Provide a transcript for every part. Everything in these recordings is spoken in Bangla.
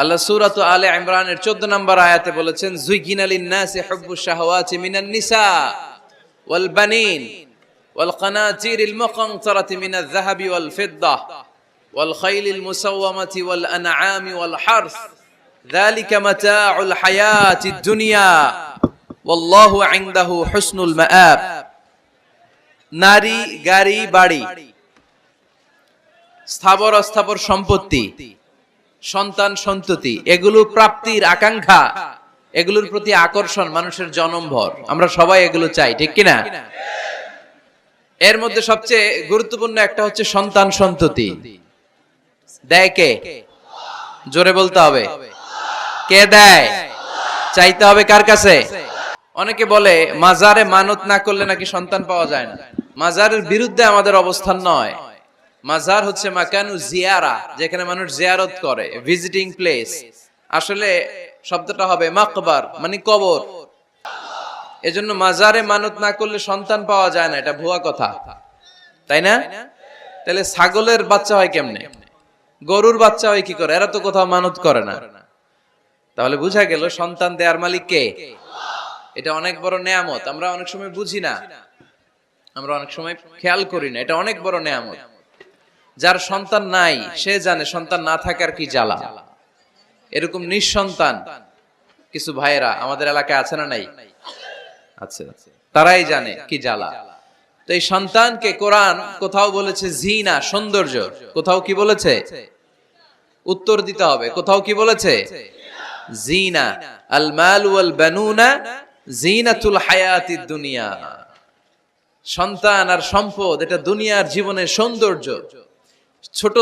আল্লাহ সূরাত আলে ইমরানের 14 নম্বর আয়াতে বলেছেন, যুইগিনা লিন-নাসি হুব্বুশ শাহাওয়াতি মিনান নিসা ওয়াল বানিন ওয়াল কানাতিরিল মুকানতারাতি মিনাজ যাহাবি ওয়াল ফিদ্দাহ ওয়াল খাইলিল মুসাওওয়ামাতি ওয়াল আনআমি ওয়াল হারস যালিকা মাতাউল হায়াতিদ দুনিয়া ওয়াল্লাহু ইনদাহু হুসনুল মাআব। নারী, গাড়ি, বাড়ি, স্থাবর অস্থাবর সম্পত্তি, সন্তান সন্ততি, এগুলো প্রাপ্তির আকাঙ্ক্ষা, এগুলোর প্রতি আকর্ষণ মানুষের জনমভর। আমরা সবাই এগুলো চাই, ঠিক কিনা? এর মধ্যে সবচেয়ে গুরুত্বপূর্ণ একটা হচ্ছে সন্তান সন্ততি। দেয় কে? জোরে বলতে হবে, কে দেয়? চাইতে হবে কার কাছে? অনেকে বলে মাজারে মানত না করলে নাকি সন্তান পাওয়া যায় না। মাজারের বিরুদ্ধে আমাদের অবস্থান নয়। মাজার হচ্ছে মাকানু জিয়ারা, যেখানে মানুষ জিয়ারত করে, ভিজিটিং প্লেস। আসলে শব্দটা হবে মাকবার, মানে কবর। এজন্য মাজারে মানত না করলে সন্তান পাওয়া যায় না, এটা ভুয়া কথা, তাই না? তাহলে ছাগলের বাচ্চা হয় কেমনে? গরুর বাচ্চা হয় কি করে? এরা তো কোথাও মানত করে না। তাহলে বুঝা গেল সন্তান দেয়ার মালিক কে? এটা অনেক বড় নেয়ামত। আমরা অনেক সময় বুঝি না, আমরা অনেক সময় খেয়াল করি না, এটা অনেক বড় নেয়ামত। যার সন্তান নাই সে জানে সন্তান না থাকার কি জ্বালা। এরকম নিঃসন্তান কিছু ভাইয়েরা আমাদের এলাকায় আছে না নাই? আছে, তারাই জানে কি জ্বালা। তো এই সন্তানকে কোরআন কোথাও বলেছে জিনা, সৌন্দর্য, কোথাও কি বলেছে? উত্তর দিতে হবে। কোথাও কি বলেছে? জিনা। আল মাল ওয়াল বানুনা জিনাতুল হায়াতিদ দুনিয়া। সন্তান আর সম্পদ এটা দুনিয়ার জীবনের সৌন্দর্য। ছোট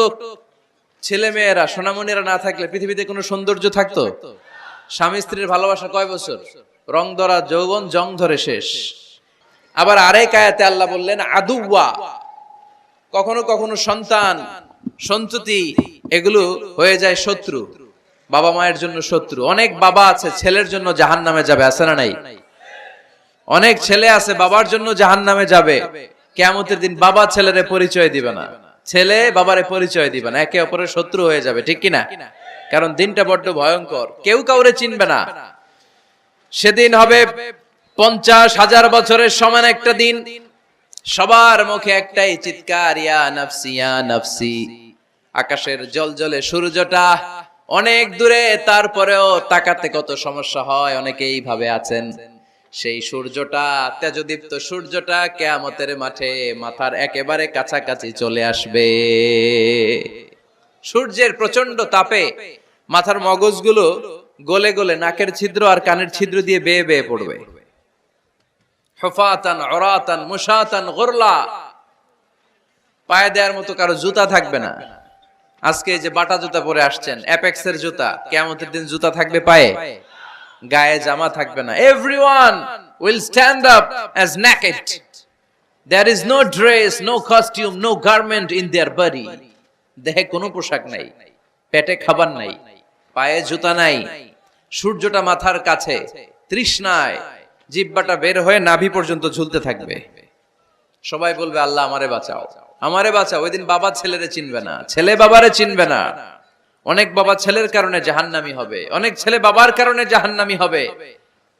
ছেলে মেয়েরা, সোনামণিরা না থাকলে পৃথিবীতে কোনো সৌন্দর্য থাকতো? স্বামী স্ত্রীর ভালোবাসা কয় বছর? রং ধরা যৌবন, জং ধরে শেষ। আবার আরেক আয়াতে আল্লাহ বললেন আদুওয়া। কখনো কখনো সন্তান সন্ততি এগুলো হয়ে যায় শত্রু, বাবা মায়ের জন্য শত্রু। অনেক বাবা আছে ছেলের জন্য জাহান্নামে যাবে, আছে না নাই? অনেক ছেলে আছে বাবার জন্য জাহান্নামে যাবে। কিয়ামতের দিন বাবা ছেলেরে পরিচয় দিবে না, ছেলে বাবারে পরিচয় দিবে না, একে অপরের শত্রু হয়ে যাবে, ঠিক কিনা? কারণ দিনটা বড্ড ভয়ঙ্কর, কেউ কাউরে চিনবে না। সেদিন হবে 50,000 বছরের সমান একটা দিন। সবার মুখে একটাই চিৎকার, ইয়া নাফসি ইয়া নাফসি। আকাশের জ্বলজ্বলে সূর্যটা অনেক দূরে, তারপরেও তাকাতে কত সমস্যা হয়। অনেকে এইভাবে আছেন। সেই সূর্যটা, তেজদীপ্ত সূর্যটা কিয়ামতের মাঠে মাথার একেবারে কাছাকাছি চলে আসবে। সূর্যের প্রচন্ড তাপে মাথার মগজগুলো গলে গলে নাকের ছিদ্র আর কানের ছিদ্র দিয়ে বেয়ে বেয়ে পড়বে। হুফাতান উরাতান মুশাতান গুরলা। পায়ে দেওয়ার মতো কারো জুতা থাকবে না। আজকে যে বাটা জুতা পরে আসছেন, অ্যাপেক্সের জুতা, কিয়ামতের দিন জুতা থাকবে পায়ে, গায়ে জামা থাকবে না। Everyone will stand up as naked. There is no dress, no costume, no garment in their body. দেহে কোনো পোশাক নাই, পেটে খাবার নাই, পায়ে জুতা নাই। সূর্যটা মাথার কাছে, তৃষ্ণায় জিহ্বাটা বের হয়ে নাভি পর্যন্ত ঝুলতে থাকবে। সবাই বলবে আল্লাহ আমারে বাঁচাও, আমারে বাঁচাও। ওই দিন বাবা ছেলেরে চিনবে না, ছেলে বাবারে চিনবে না। অনেক বাবা ছেলের কারণে জাহান্নামী হবে, অনেক ছেলে বাবার কারণে জাহান্নামী হবে।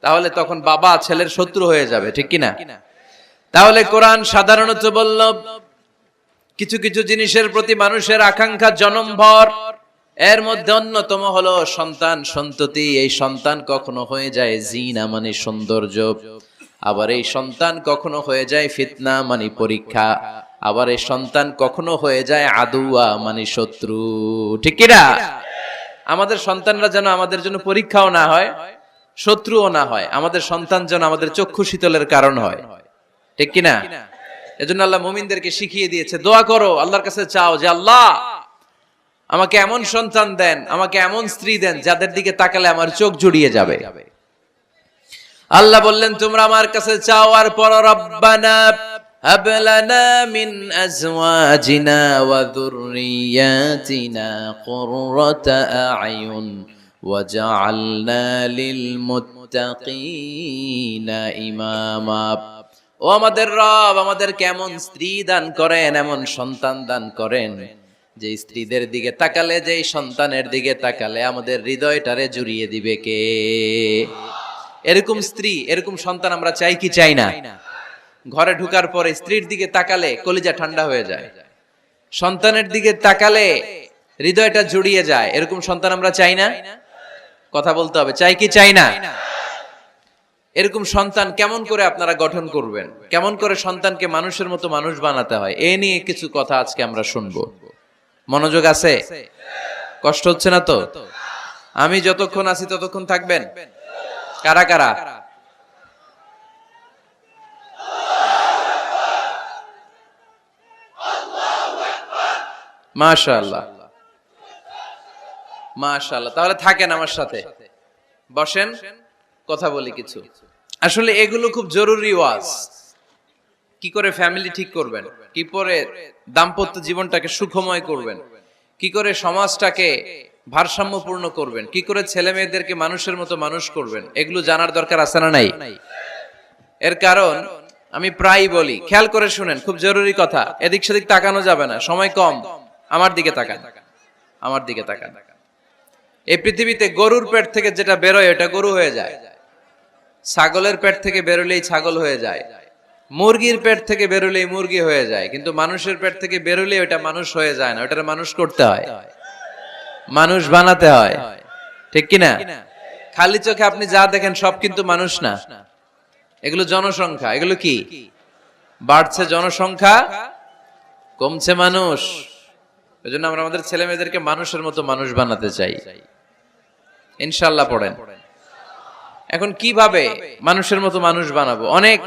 তাহলে তখন বাবা ছেলের শত্রু হয়ে যাবে, ঠিক কিনা? তাহলে কোরআন সাধারণত বলল কিছু কিছু জিনিসের প্রতি মানুষের আকাঙ্ক্ষা জনমভর। এর মধ্যে অন্যতম হলো সন্তান সন্ততি। এই সন্তান কখনো হয়ে যায় জিনা, মানে সৌন্দর্য। আবার এই সন্তান কখনো হয়ে যায় ফিতনা, মানে পরীক্ষা। আবার এই সন্তান কখনো হয়ে যায় আদুয়া, মানে শত্রু, ঠিক কিনা? আমাদের সন্তানরা যেন আমাদের জন্য পরীক্ষাও না হয়, শত্রুও না হয়। আমাদের সন্তান যেন আমাদের চক্ষু শীতলের কারণ হয়, ঠিক কিনা? এজন্য আল্লাহ মুমিনদেরকে শিখিয়ে দিয়েছে, দোয়া করো, আল্লাহর কাছে চাও যে আল্লাহ আমাকে এমন সন্তান দেন, আমাকে এমন স্ত্রী দেন যাদের দিকে তাকালে আমার চোখ জুড়িয়ে যাবে। আল্লাহ বললেন তোমরা আমার কাছে চাও আর পড়ো, রব্বানা হাব লানা মিন আজওয়াজিনা ওয়া যুররিয়াতিনা কুররাতা আ'য়ুন ওয়াজআলনা লিল মুত্তাকিনা ইমামা। ও আমাদের রব, আমাদের কেমন স্ত্রী দান করেন, এমন সন্তান দান করেন যে স্ত্রীদের দিকে তাকালে, যেই সন্তানের দিকে তাকালে আমাদের হৃদয়টারে জুড়িয়ে দিবে কে? এরকম স্ত্রী, এরকম সন্তান আমরা চাই কি চাই না? ঘরে ঢুকার পরে স্ত্রীর দিকে তাকালে কলিজা ঠান্ডা হয়ে যায়, সন্তানের দিকে তাকালে হৃদয়টা জুড়িয়ে যায়। এরকম সন্তান আমরা চাই না? কথা বলতে হবে, চাই কি চাই না? এরকম সন্তান কেমন করে আপনারা গঠন করবেন? কেমন করে সন্তানকে মানুষের মতো মানুষ বানাতে হয়, এ নিয়ে কিছু কথা আজকে আমরা শুনবো। মনোযোগ আছে? কষ্ট হচ্ছে না তো? আমি যতক্ষণ আছি ততক্ষণ থাকবেন? কারা কারা? মাশাআল্লাহ, মাশাআল্লাহ। তাহলে থাকেন আমার সাথে, বসেন, কথা বলি কিছু। আসলে এগুলো খুব জরুরি ওয়াজ। কি করে ফ্যামিলি ঠিক করবেন, কি করে দাম্পত্য জীবনটাকে সুখময় করবেন, কি করে সমাজটাকে ভারসাম্যপূর্ণ করবেন, কি করে ছেলে মেয়েদেরকে মানুষের মতো মানুষ করবেন, এগুলো জানার দরকার আছে না নাই? এর কারণ আমি প্রায় বলি, খেয়াল করে শুনেন, খুব জরুরি কথা, এদিক সেদিক তাকানো যাবে না, সময় কম। আমার দিকে তাকান, আমার দিকে তাকান। এই পৃথিবীতে গরুর পেট থেকে যেটা বেরোয় ওটা গরু হয়ে যায়, ছাগলের পেট থেকে বেরোলেই ছাগল হয়ে যায়, মুরগির পেট থেকে বেরোলেই মুরগি হয়ে যায়, কিন্তু মানুষের পেট থেকে বেরোলেই ওটা মানুষ হয়ে যায় না, ওটা মানুষ করতে হয়, মানুষ বানাতে হয়, ঠিক কিনা? খালি চোখে আপনি যা দেখেন সব কিন্তু মানুষ না, এগুলো জনসংখ্যা। এগুলো কি? বাড়ছে জনসংখ্যা, কমছে মানুষ। এজন্য আমরা আমাদের ছেলে মেয়েদেরকে মানুষের মতো মানুষ বানাতে চাই, ইনশাআল্লাহ। পড়েন। এখন কিভাবে মানুষের মতো মানুষ বানাবো? অনেক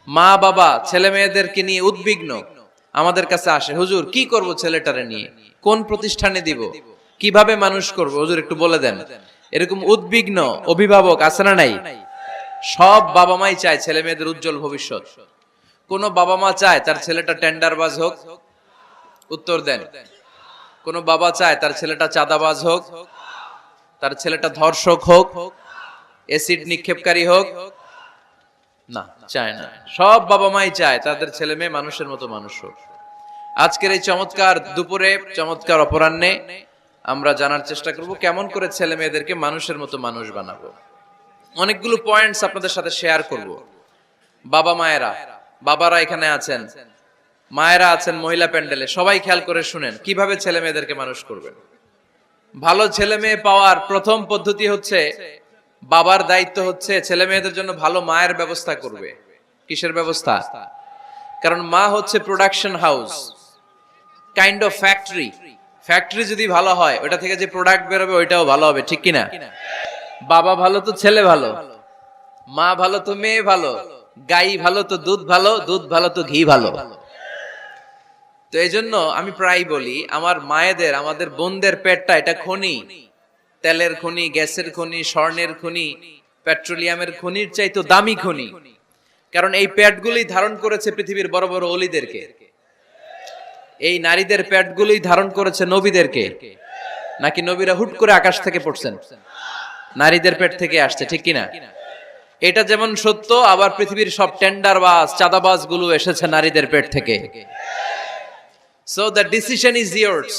মা বাবা ছেলে মেয়েদেরকে নিয়ে উদ্বিগ্ন, আমাদের কাছে আসে, হুজুর কি করব ছেলেটারে নিয়ে, কোন প্রতিষ্ঠানে দিব, কিভাবে মানুষ করব, হুজুর একটু বলে দেন। এরকম উদ্বিগ্ন অভিভাবক আছে না নাই? সব বাবা মাই চায় ছেলে মেয়েদের উজ্জ্বল ভবিষ্যৎ। কোন বাবা মা চায় তার ছেলেটা টেন্ডারবাজ হোক? উত্তর দেন। কোন বাবা চায় তার ছেলেটা চাঁদাবাজ হোক, তার ছেলেটা ধর্ষক হোক, এসিড নিক্ষেপকারী হোক? না, চায় না। সব বাবা মাই চায় তাদের ছেলে মেয়ে মানুষের মতো মানুষ হোক। আজকের এই চমৎকার দুপুরে, চমৎকার অপরাহ্নে আমরা জানার চেষ্টা করব কেমন করে ছেলে মেয়েদেরকে মানুষের মতো মানুষ বানাবো। অনেকগুলো পয়েন্টস আপনাদের সাথে শেয়ার করব। বাবা মায়েরা, বাবারা এখানে আছেন, মায়েরা আছেন মহিলা প্যান্ডেলে, সবাই খেয়াল করে শুনেন কিভাবে ছেলে মেয়েদেরকে মানুষ করবেন। ভালো ছেলে মেয়ে পাওয়ার প্রথম পদ্ধতি হচ্ছে, বাবার দায়িত্ব হচ্ছে ছেলে মেয়েদের জন্য ভালো মায়ের ব্যবস্থা করবে। কিসের ব্যবস্থা? কারণ মা হচ্ছে production house, kind of factory. Factory যদি ভালো হয়, ওটা থেকে যে প্রোডাক্ট বেরোবে ওইটাও ভালো হবে, ঠিক কিনা? বাবা ভালো তো ছেলে ভালো, মা ভালো তো মেয়ে ভালো, গাই ভালো তো দুধ ভালো, দুধ ভালো তো ঘি ভালো। তো এই জন্য আমি প্রায় বলি, আমার মায়েদের, আমাদের বোনদের পেটটা এটা খনি, তেলের খনি, গ্যাসের খনি, স্বর্ণের খনি, পেট্রোলিয়ামের খনির চাইতে দামি খনি। কারণ এই পেটগুলি ধারণ করেছে পৃথিবীর বড় বড় অলিদেরকে, এই নারীদের পেটগুলি ধারণ করেছে নবীদেরকে। নাকি নবীরা হুট করে আকাশ থেকে পড়ছেন? নারীদের পেট থেকে আসছে, ঠিক কিনা? এটা যেমন সত্য, আবার পৃথিবীর সব টেন্ডারবাজ, চাঁদাবাজ গুলো এসেছে নারীদের পেট থেকে। So the decision is years.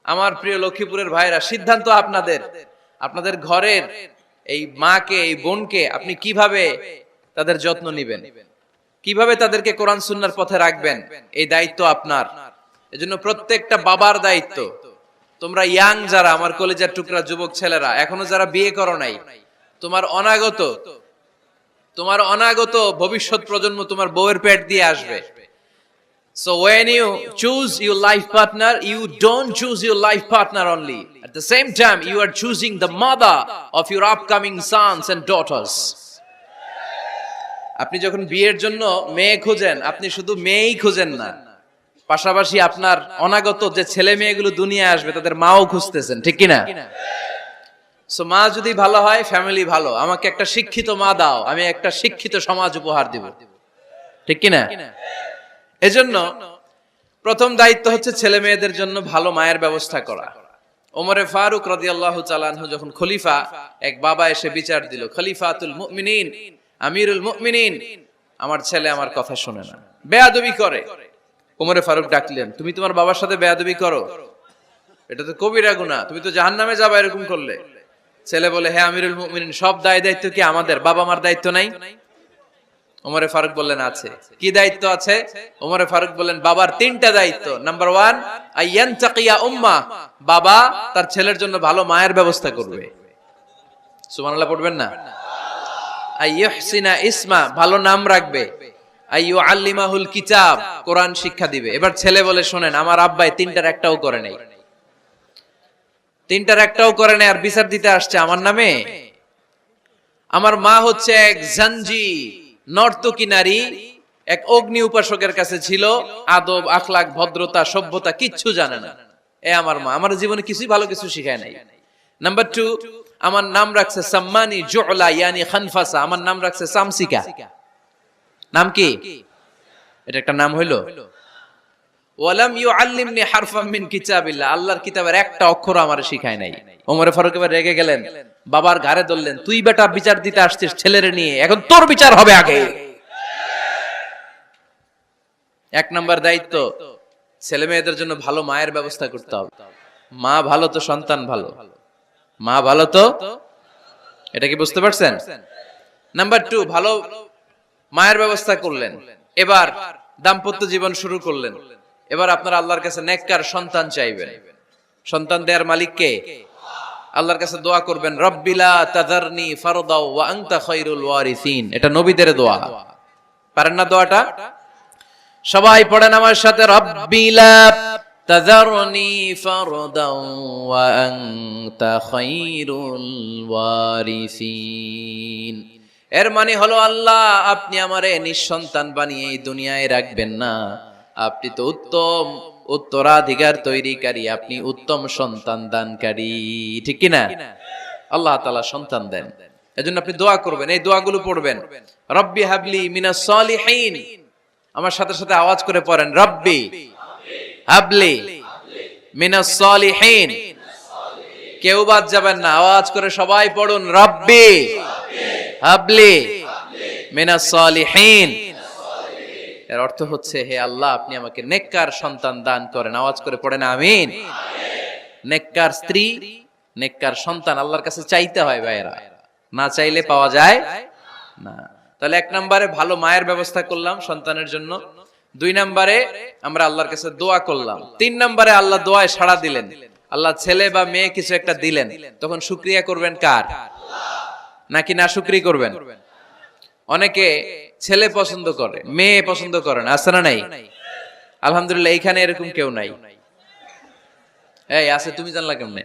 আমার প্রিয় লক্ষ্মীপুরের ভাইরা, সিদ্ধান্ত আপনাদের। আপনাদের ঘরের এই মাকে, এই বোনকে আপনি কিভাবে তাদের যত্ন নেবেন, কিভাবে তাদেরকে কোরআন সুন্নাহর পথে রাখবেন, এই দায়িত্ব আপনার। এজন্য প্রত্যেকটা বাবার দায়িত্ব। তোমরা ইয়াং যারা, আমার কলেজের টুকরা যুবক ছেলেরা, এখনো যারা বিয়ে করো নাই, তোমার অনাগত ভবিষ্যৎ প্রজন্ম তোমার বউয়ের পেট দিয়ে আসবে। So when you choose your life partner, you don't choose your life partner only. At the same time, you are choosing the mother of your upcoming sons and daughters. আপনি যখন বিয়ের জন্য মেয়ে খোঁজেন, আপনি শুধু মেয়েই খোঁজেন না, পাশাপাশি আপনার অনাগত যে ছেলে মেয়েগুলো দুনিয়ায় আসবে তাদের মাও খুঁজতেছেন, ঠিক কিনা? সো মা যদি ভালো হয়, ফ্যামিলি ভালো। আমাকে একটা শিক্ষিত মা দাও, আমি একটা শিক্ষিত সমাজ উপহার দিব, ঠিক কিনা? এজন্য প্রথম দায়িত্ব হচ্ছে ছেলে মেয়েদের জন্য ভালো মায়ের ব্যবস্থা করা। ওমরে ফারুক রাদিয়াল্লাহু তাআলা আনহু যখন খলিফা, এক বাবা এসে বিচার দিল, খলিফাতুল মুমিনিন, আমিরুল মুমিনিন, আমার ছেলে আমার কথা শুনে না, বেয়াদবি করে, ওমরে ফারুক ডাকলেন, তুমি তোমার বাবার সাথে বেয়াদবি করো, এটা তো কবিরা গুনাহ, তুমি তো জাহান্নামে যাবে এরকম করলে। ছেলে বলে, হ্যাঁ আমিরুল মুমিনিন, সব দায়িত্ব কি আমাদের, বাবা মার দায়িত্ব নাই? ওমরে ফারুক বললেন আছে। কি দায়িত্ব আছে? ওমরে ফারুক বললেন, বাবার 3টা দায়িত্ব। নাম্বার 1, আইয়ানতাকিয়া উম্মা, বাবা তার ছেলের জন্য ভালো মায়ের ব্যবস্থা করবে। সুবহানাল্লাহ পড়বেন না? আইয়ুহসিনা ইসমা, ভালো নাম রাখবে। আইয়ুআল্লিমাহুল কিতাব, কোরআন শিক্ষা দিবে। এবার ছেলে বলে, শোনেন আমার আব্বাই 3টার একটাও করে নাই, 3টার একটাও করে নাই, আর বিচার দিতে আসছে আমার নামে। আমার মা হচ্ছে এক জাঞ্জি, নর্তকী নারী, এক অগ্নি উপাসকের কাছে ছিল, আদব আখলাক ভদ্রতা সভ্যতা কিচ্ছু জানে না। এ আমার মা, আমার জীবনে কিছুই ভালো কিছু শিখায় নাই। নাম্বার 2, আমার নাম রাখছে সাম্মানি জুলা ইয়ানি খানফাসা, আমার নাম রাখছে সামসিকা। নাম কি? এটা একটা নাম হইলো? ওয়ালাম ইউআল্লিমনি হারফাম মিন কিতাবিল্লাহ, আল্লাহর কিতাবের একটা অক্ষর আমারে শিখায় নাই। ওমরে ফারুক এবার রেগে গেলেন, বাবার ঘাড়ে ধরলেন, তুই বেটা বিচার দিতে আসছিস ছেলেরে নিয়ে, এখন তোর বিচার হবে আগে। 1 নাম্বার দায়িত্ব, ছেলে মেয়েদের জন্য ভালো মায়ের ব্যবস্থা করতে হবে। মা ভালো তো সন্তান ভালো, মা ভালো তো, এটা কি বুঝতে পারছেন? নাম্বার 2, ভালো মায়ের ব্যবস্থা করলেন। এবার দাম্পত্য জীবন শুরু করলেন। এবার আপনারা আল্লাহর কাছে নেককার সন্তান চাইবেন। সন্তান দেয়ার মালিক কে? আল্লাহর কাছে দোয়া করবেন, রব্বিলা তাযারনি ফারদাও ওয়া আনতা খায়রুল ওয়ারিসিন। এটা নবীদের দোয়া, পারেন না দোয়াটা? সবাই পড়েন আমার সাথে, রব্বিলা তাযারনি ফারদাও ওয়া আনতা খায়রুল ওয়ারিসিন। এর মানে হলো, আল্লাহ আপনি আমারে নিঃসন্তান বানিয়ে এই দুনিয়ায় রাখবেন না, আপনি তো উত্তম উত্তরাধিকার তৈরিকারী, আপনি উত্তম সন্তান দানকারী, ঠিক কি না? আল্লাহ তাআলা সন্তান দেন, এজন্য আপনি দোয়া করবেন, এই দোয়াগুলো পড়বেন। রব্বি হাবলি মিনাস সলিহিন, আমার সাথে সাথে আওয়াজ করে পড়েন, রব্বি হাবলি মিনাস সলিহিন। কেউ বাদ যাবেন না, আওয়াজ করে সবাই পড়ুন, রব্বি হাবলি মিনাস সলিহিন। এর অর্থ হচ্ছে, হে আল্লাহ আপনি আমাকে নেককার সন্তান দান করেন। আওয়াজ করে পড়েন আমিন। নেককার স্ত্রী, নেককার সন্তান আল্লাহর কাছে চাইতে হয় ভাইরা, না চাইলে পাওয়া যায় না। তাহলে 1 নম্বরে ভালো মায়ের ব্যবস্থা করলাম সন্তানের জন্য, 2 নম্বরে আমরা আল্লাহর কাছে দোয়া করলাম, 3 নম্বরে আল্লাহ দোয়ায় সাড়া দিলেন। আল্লাহ ছেলে বা মেয়ে কিছু একটা দিলেন, তখন শুকরিয়া করবেন কার? নাকি না শুকরি করবেন? অনেকে ছেলে পছন্দ করে, মেয়ে পছন্দ করেন, আছে না নাই? আলহামদুলিল্লাহ এইখানে এরকম কেউ নাই। এই আছে, তুমি জানলা কেমনে?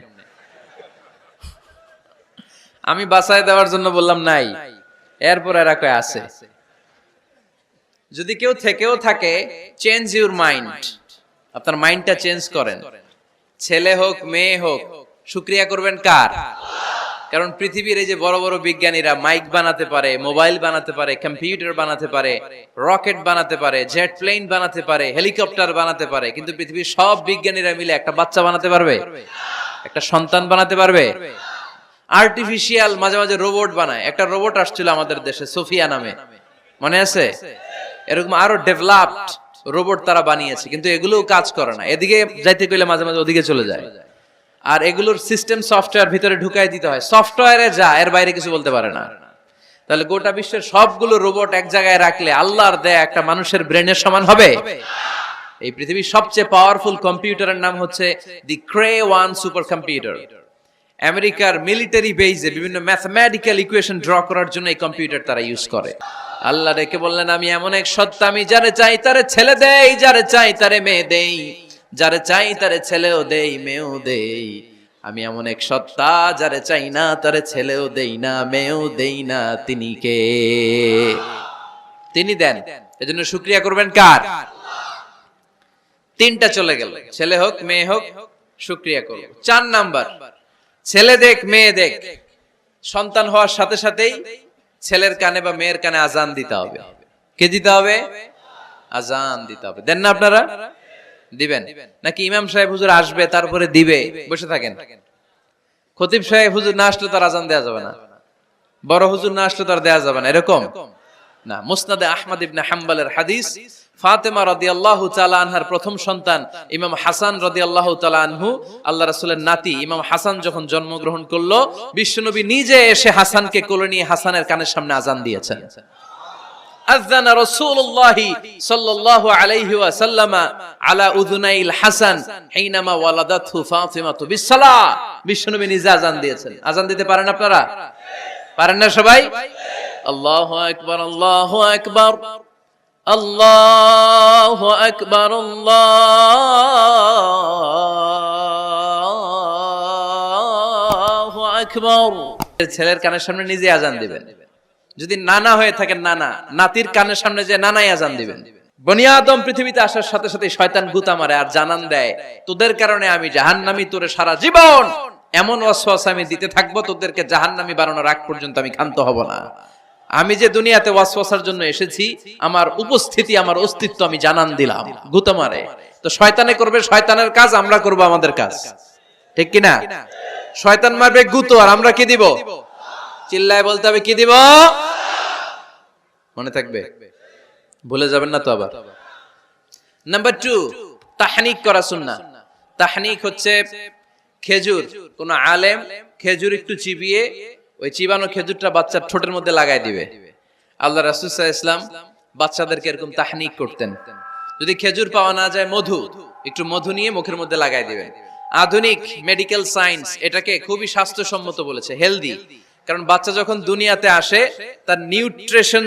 আমি বাঁচায় দেওয়ার জন্য বললাম নাই, এরপর এরা কয় আছে। যদি কেউ থেকেও থাকে, চেঞ্জ ইউর মাইন্ড, আপনার মাইন্ডটা চেঞ্জ করেন। ছেলে হোক মেয়ে হোক, শুকরিয়া করবেন কার? কারণ পৃথিবীর এই যে বড় বড় বিজ্ঞানীরা মাইক বানাতে পারে, মোবাইল বানাতে পারে, কম্পিউটার বানাতে পারে, রকেট বানাতে পারে, জেট প্লেন বানাতে পারে, হেলিকপ্টার বানাতে পারে, কিন্তু পৃথিবীর সব বিজ্ঞানীরা মিলে একটা বাচ্চা বানাতে পারবে? একটা সন্তান বানাতে পারবে? আর্টিফিশিয়াল মাঝে মাঝে রোবট বানায়। একটা রোবট আসছিল আমাদের দেশে, সোফিয়া নামে, মনে আছে? এরকম আরো ডেভেলপড রোবট তারা বানিয়েছে, কিন্তু এগুলোও কাজ করে না। এদিকে যাইতে গেলে মাঝে মাঝে ওদিকে চলে যায়। আর এগুলোর সিস্টেম সফটওয়্যার ভিতরে ঢুকাই দিতে হয়, সফটওয়্যারে যা, এর বাইরে কিছু বলতে পারে না। তাহলে গোটা বিশ্বের সবগুলো রোবট এক জায়গায় রাখলে আল্লাহর দেয়া একটা মানুষের ব্রেনের সমান হবে? এই পৃথিবীর সবচেয়ে পাওয়ারফুল কম্পিউটারের নাম হচ্ছে দি ক্রে-1 সুপার কম্পিউটার। আমেরিকার মিলিটারি বেজে বিভিন্ন ম্যাথমেটিক্যাল ইকুয়েশন ড্র করার জন্য এই কম্পিউটার তারা ইউজ করে। আল্লাহ ডেকে বললেন, আমি এমন এক সত্তা, আমি যারে চাই তারে ছেলে দেই, যারে চাই তারে মেয়ে দেই, যারে চাই তারে ছেলেও দেই মেয়েও দেই। আমি এমন এক সত্তা, যারে চাই না তারে ছেলেও দেই না মেয়েও দেই না। তিনি কে? তিনি দেন। এজন্য শুকরিয়া করবেন কার? 3টা চলে গেল, ছেলে হোক মেয়ে হোক, শুকরিয়া করব। 4 নাম্বার, ছেলে দেখ মেয়ে দেখ, সন্তান হওয়ার সাথে সাথেই ছেলের কানে বা মেয়ের কানে আজান দিতে হবে। কে দিতে হবে? আজান দিতে হবে। দেন না আপনারা? দিবেন নাকি ইমাম সাহেব হুজুর আসবে তারপরে দিবে, বসে থাকেন? খতিব সাহেব হুজুর না আসলে তার আজান দেয়া যাবে না, বড় হুজুর না আসলে তার দেয়া যাবে না, এরকম না। মুসনাদে আহমদ ইবনে হাম্বলের হাদিস, ফাতেমা রাদিয়াল্লাহু তাআলা আনহার প্রথম সন্তান ইমাম হাসান রাদিয়াল্লাহু তাআলা আনহু, আল্লাহ রাসূলের নাতি ইমাম হাসান যখন জন্মগ্রহণ করলো, বিশ্বনবী নিজে এসে হাসানকে কোলে নিয়ে হাসানের কানের সামনে আযান দিয়েছেন। আযানা রাসূলুল্লাহ সাল্লাল্লাহু আলাইহি ওয়াসাল্লাম আলা উযুনাইল হাসান হিনামা ওয়ালাদাতহু ফাতিমাতু বিসসালাহ। বিশ্বনবী নিজে আযান দিয়েছেন। আযান দিতে পারেন আপনারা? পারেন না সবাই? আল্লাহু আকবার, আল্লাহু আকবার, আল্লাহু আকবার, আল্লাহু আকবার। ছেলের কানের সামনে নিজে আযান দিবেন। যদি নানা হয়ে থাকেন, নানা নাতির কানের সামনে যে নানাই আযান দিবেন। বনি আদম পৃথিবীতে আসার সাথে সাথে শয়তান গুতা মারে আর জানান দেয়, তোদের কারণে আমি জাহান্নামী, তোরে সারা জীবন এমন ওয়াসওয়াসা আমি দিতে থাকবো, তোদেরকে জাহান্নামী বানানোর আগ পর্যন্ত আমি ক্ষান্ত হব না। আমি যে দুনিয়াতে ওয়াসওয়াসার জন্য এসেছি, আমার উপস্থিতি, আমার অস্তিত্ব আমি জানান দিলাম। গুতা মারে তো শয়তানে করবে শয়তানের কাজ, আমরা করব আমাদের কাজ, ঠিক কি না? শয়তান মারবে গুতো, আর আমরা কি দিব? চিল্লায় বলতে হবে, কি দিব? মনে থাকবে, ভুলে যাবেন না তো আবার। নাম্বার 2, তাহনিক করা সুন্নাহ। তাহনিক হচ্ছে খেজুর, কোন আলেম খেজুর একটু চিবিয়ে ওই চিবানো খেজুরটা বাচ্চার ঠোঁটের মধ্যে লাগাই দিবে। আল্লাহ রাসূল সাল্লাল্লাহু আলাইহি ওয়াসাল্লাম বাচ্চাদেরকে এরকম তাহনিক করতেন। যদি খেজুর পাওয়া না যায়, মধু, একটু মধু নিয়ে মুখের মধ্যে লাগাই দিবেন। আধুনিক মেডিকেল সায়েন্স এটাকে খুবই স্বাস্থ্যসম্মত বলেছে, হেলদি। কারণ বাচ্চা যখন দুনিয়াতে আসে, তার নিউট্রিশন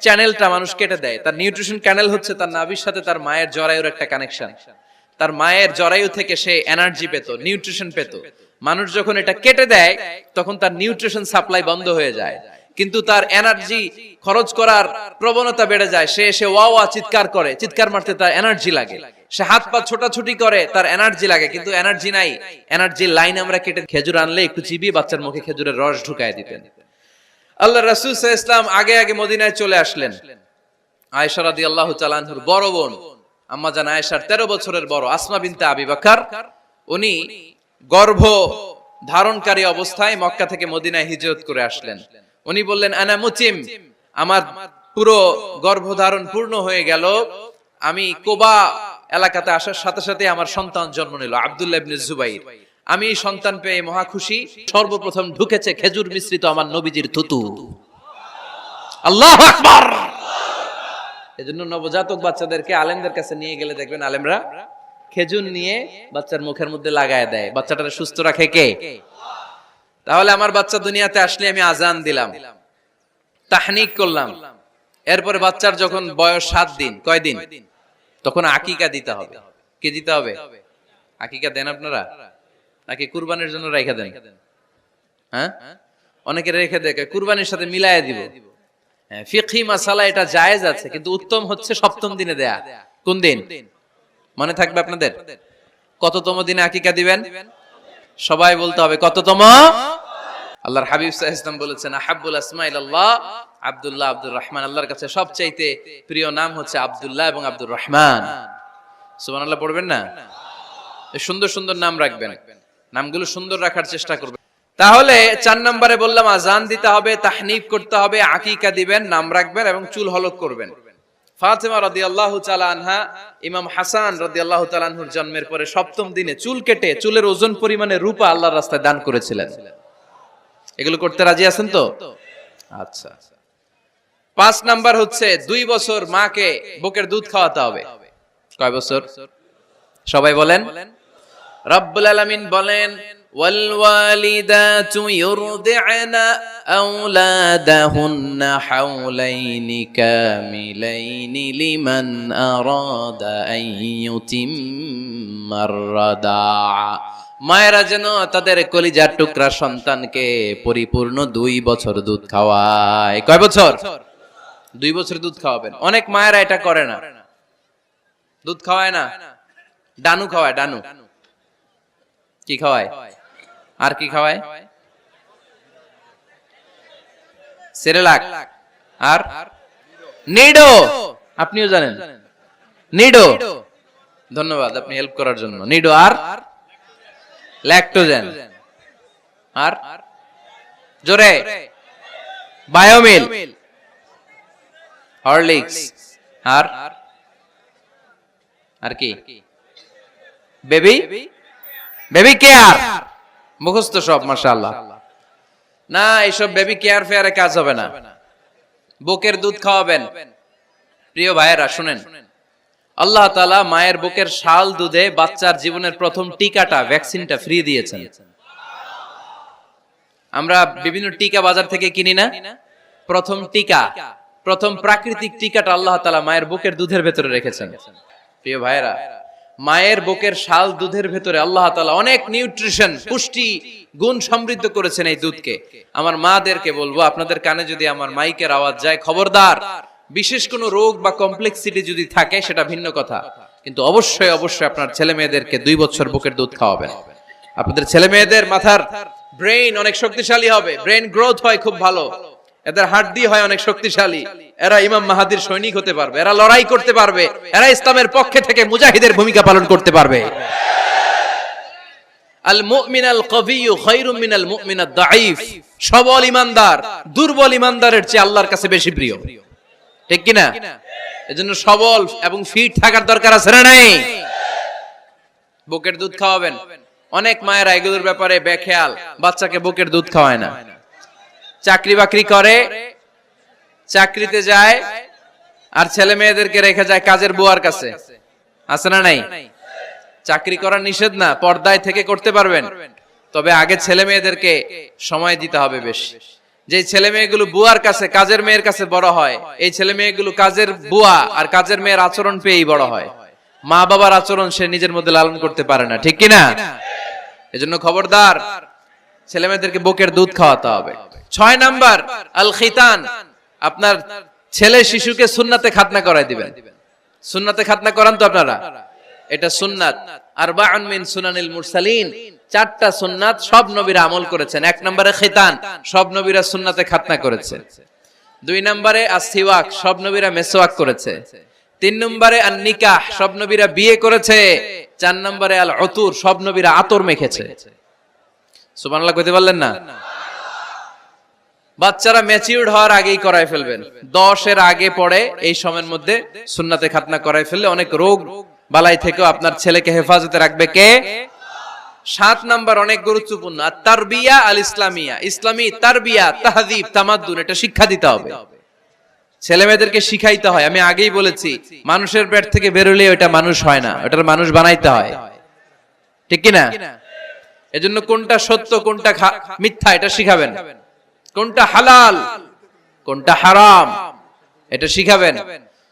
চ্যানেলটা মানুষ কেটে দেয়। তার নিউট্রিশন চ্যানেল হচ্ছে তার নাভির সাথে তার মায়ের জরায়ুর একটা কানেকশন। তার মায়ের জরায়ু থেকে সে এনার্জি পেত, নিউট্রিশন পেত। মানুষ যখন এটা কেটে দেয়, তখন তার নিউট্রিশন সাপ্লাই বন্ধ হয়ে যায়, কিন্তু তার এনার্জি খরচ করার প্রবণতা বেড়ে যায়। সে এসে ওয়া ওয়া চিৎকার করে, চিৎকার মারতে তার এনার্জি লাগে। সে হাত পা ছোটাছুটি করে, তার এনার্জি লাগে, কিন্তু এনার্জি নাই। এনার্জির লাইন আমরা কেটে, খেজুর আনলে একটু চিবিয়ে বাচ্চার মুখে খেজুরের রস ঢুকায় দিতেন। আল্লাহ রাসূল সাল্লাল্লাহু আলাইহি ওয়াসাল্লাম আগে আগে মদিনায় চলে আসলেন। আয়েশা রাদিয়াল্লাহু তাআলা আনহার বড় বোন, আম্মা জান আয়েশার 13 বছরের বড় আসমা বিনতে আবি বকর, উনি গর্ভ ধারণকারী অবস্থায় মক্কা থেকে মদিনায় হিজরত করে আসলেন। উনি বললেন, আনা মুতিম, আমার পুরো গর্ভধারণ পূর্ণ হয়ে গেল, আমি কুবা এলাকাতে আসার সাথে সাথে আমার সন্তান জন্ম নিল, আব্দুল্লাহ ইবনে জুবাইর। আমি সন্তান পেয়ে মহা খুশি। সর্বপ্রথম ঢুকেছে খেজুর মিশ্রিত আমার নবীজির থুতু। আল্লাহু আকবার। এজন্য নবজাতক বাচ্চাদেরকে আলেমদের কাছে নিয়ে গেলে দেখবেন আলেমরা খেজুর নিয়ে বাচ্চার মুখের মধ্যে লাগায় দেয়। বাচ্চাটাকে সুস্থ রাখে কে? তাহলে আমার বাচ্চা দুনিয়াতে আসলে আমি আজান দিলাম, তাহনিক করলাম, এরপরে বাচ্চার যখন বয়স 7 দিন, কয় দিন, তখন আকিকা দিতে হবে। কি দিতে হবে? আকিকা দেন আপনারা নাকি কুরবানির জন্য রেখে দেন? হ্যাঁ, অনেকে রেখে দেয়, কুরবানির সাথে মিলায়া দিব। হ্যাঁ, ফিকহি মাসালা এটা জায়েজ আছে, কিন্তু উত্তম হচ্ছে 7ম দিনে দেয়া। কোন দিন মনে থাকবে আপনাদের? কততম দিনে আকিকা দিবেন? সবাই বলতে হবে কততম? আল্লাহর হাবিব সাল্লাল্লাহু আলাইহি ওয়াসাল্লাম বলেছেন, আহাব্বুল আসমা ইলাল্লাহ আব্দুল্লাহ, আব্দুর রহমান। আল্লাহর কাছে সবচাইতে প্রিয় নাম হচ্ছে আব্দুল্লাহ এবং আব্দুর রহমান। সুবহানাল্লাহ পড়বেন না? সুন্দর সুন্দর নাম রাখবেন, নামগুলো সুন্দর রাখার চেষ্টা করবেন। তাহলে 4 নম্বরে বললাম আজান দিতে হবে, তাহনিক করতে হবে, আকিকা দিবেন, নাম রাখবেন এবং চুল হলক করবেন। ফাতেমা রাদিয়াল্লাহু তাআলা আনহা ইমাম হাসান রাদিয়াল্লাহু তাআলা আনহুর জন্মের পরে 7ম দিনে চুল কেটে চুলের ওজন পরিমাণে রূপা আল্লাহর রাস্তায় দান করেছিলেন। এগুলো করতে রাজি আছেন তো? আচ্ছা। 5 নাম্বার হচ্ছে 2 বছর মাকে বুকের দুধ খাওয়াতে হবে। কয় বছর? সবাই বলেন। রব্বুল আলামিন বলেন, ওয়াল ওয়ালিদাতু ইউরদি'না আওলাদাহুন্না হাওলাইনি কামিলাইনি লিমান আরাদা আন ইউতিম্মার রাদা'a। মায়েরা যেন তাদের কলিজার টুকরা সন্তানকে পরিপূর্ণ 2 বছর দুধ খাওয়ায়। কয় বছর? 2 বছর দুধ খাওয়াবেন। অনেক মায়েরা এটা করে না, দুধ খাওয়ায় না, ডানু খাওয়ায়। ডানু কি খাওয়ায়? আর কি খাওয়ায়? সেরেলাক আর নিডো। আপনিও জানেন নিডো? ধন্যবাদ আপনি হেল্প করার জন্য। নিডো আর ল্যাকটোজেন আর জোরে বায়োমিল, হরলিক্স আর আর কি বেবি বেবি কেয়ার, মুখস্থ সব মাশাআল্লাহ। না, এইসব বেবি কেয়ার ফেয়ারে কাজ হবে না। বুকের দুধ খাওয়াবেন। প্রিয় ভাইয়েরা শুনেন, আল্লাহ তাআলা মায়ের বুকের শাল দুধে বাচ্চার জীবনের প্রথম টিকাটা, ভ্যাকসিনটা ফ্রি দিয়েছেন। আমরা বিভিন্ন টিকা বাজার থেকে কিনি না, প্রথম টিকা, প্রথম প্রাকৃতিক টিকাটা আল্লাহ তাআলা মায়ের বুকের দুধের ভেতরে রেখেছেন। প্রিয় ভাইয়েরা, মায়ের বুকের শাল দুধের ভেতরে আল্লাহ তাআলা অনেক নিউট্রিশন, পুষ্টি গুণ সমৃদ্ধ করেছেন এই দুধকে। আমার মাদেরকে বলবো, আপনাদের কানে যদি আমার মাইকের আওয়াজ যায়, খবরদার, বিশেষ কোনো রোগ বা কমপ্লেক্সিটি যদি থাকে সেটা ভিন্ন কথা, কিন্তু অবশ্যই অবশ্যই আপনার ছেলে মেয়েদেরকে 2 বছর বুকের দুধ খাওয়াবেন। আপনাদের ছেলে মেয়েদের মাথার ব্রেইন অনেক শক্তিশালী হবে, ব্রেইন গ্রোথ হয় খুব ভালো, এদের হাড্ডি হয় অনেক শক্তিশালী, এরা ইমাম মাহাদির সৈনিক হতে পারবে, এরা লড়াই করতে পারবে, এরা ইসলামের পক্ষে থেকে মুজাহিদের ভূমিকা পালন করতে পারবে। আল মুমিন আল কবিয়্যু খায়রুম মিনাল মুমিন আদ দাঈফ, সবল ঈমানদার দুর্বল ঈমানদারের চেয়ে আল্লাহর কাছে বেশি প্রিয়, ঠিক কি না? এজন্য সবল এবং ফিট থাকার দরকার আছে না নাই? বুকের দুধ খাওয়াবেন। অনেক মায়েরা এগুলোর ব্যাপারে বেখেয়াল, বাচ্চাকে বুকের দুধ খাওয়ায় না। চাকরি বাকরি করে, চাকরিতে যায়, আর ছেলে মেয়েদেরকে রেখে যায় কাজের বুয়ার কাছে, আছে না নাই? চাকরি করা নিষেধ না, পর্দায় থেকে করতে পারবেন, তবে আগে ছেলে মেয়েদেরকে সময় দিতে হবে বেশি। যে ছেলে মেয়েগুলো বুয়ার কাছে, কাজের মেয়ের কাছে বড় হয়, এই ছেলে মেয়েগুলো কাজের বুয়া আর কাজের মেয়ের আচরণ পেয়েই বড় হয়। মা বাবার আচরণ সে নিজের মধ্যে লালন করতে পারে না, ঠিক কিনা? এজন্য খবরদার, ছেলে মেয়েদেরকে বুকের দুধ খাওয়াতে হবে। 6 নাম্বার আল খিতান, আপনার ছেলে শিশুকে সুন্নাতে খাতনা করায় দিবেন। সুন্নাতে খাতনা করান তো আপনারা? এটা সুন্নাত। আরবাউন মিন সুনানিল মুরসালিন, 4টা সুন্নাত সব নবীরা আমল করেছেন। 1 নম্বরে খিতান, সব নবীরা সুন্নাতে খাতনা করেছে। 2 নম্বরে আসসিওয়াক, সব নবীরা মেসওয়াক করেছে। 3 নম্বরে আন নিকাহ, সব নবীরা বিয়ে করেছে। 4 নম্বরে আল উতুর, সব নবীরা আতর মেখেছে। সুবহানাল্লাহ কইতে পারলেন না? বাচ্চারা ম্যাচিউরড হওয়ার আগেই করায় ফেলবেন। 10 এর আগে পড়ে এই সময়ের মধ্যে সুন্নাতে খাতনা করায় ফেললে অনেক রোগ বালাই থেকেও আপনার ছেলেকে হেফাজতে রাখবে কে? 7 নাম্বার অনেক গুরুত্বপূর্ণ, তারবিয়া আল ইসলামিয়া, ইসলামী তারবিয়া, তাহযীব, তামাদ্দুন, এটা শিক্ষা দিতে হবে। ছেলে মেয়েদেরকে শিখাইতে হয়। আমি আগেই বলেছি, মানুষের পেট থেকে বেরোলে ওটা মানুষ হয় না, ওটার মানুষ বানাইতে হয়, ঠিক কি না? এজন্য কোনটা সত্য কোনটা মিথ্যা এটা শিখাবেন, কোনটা হালাল কোনটা হারাম এটা শিখাবেন।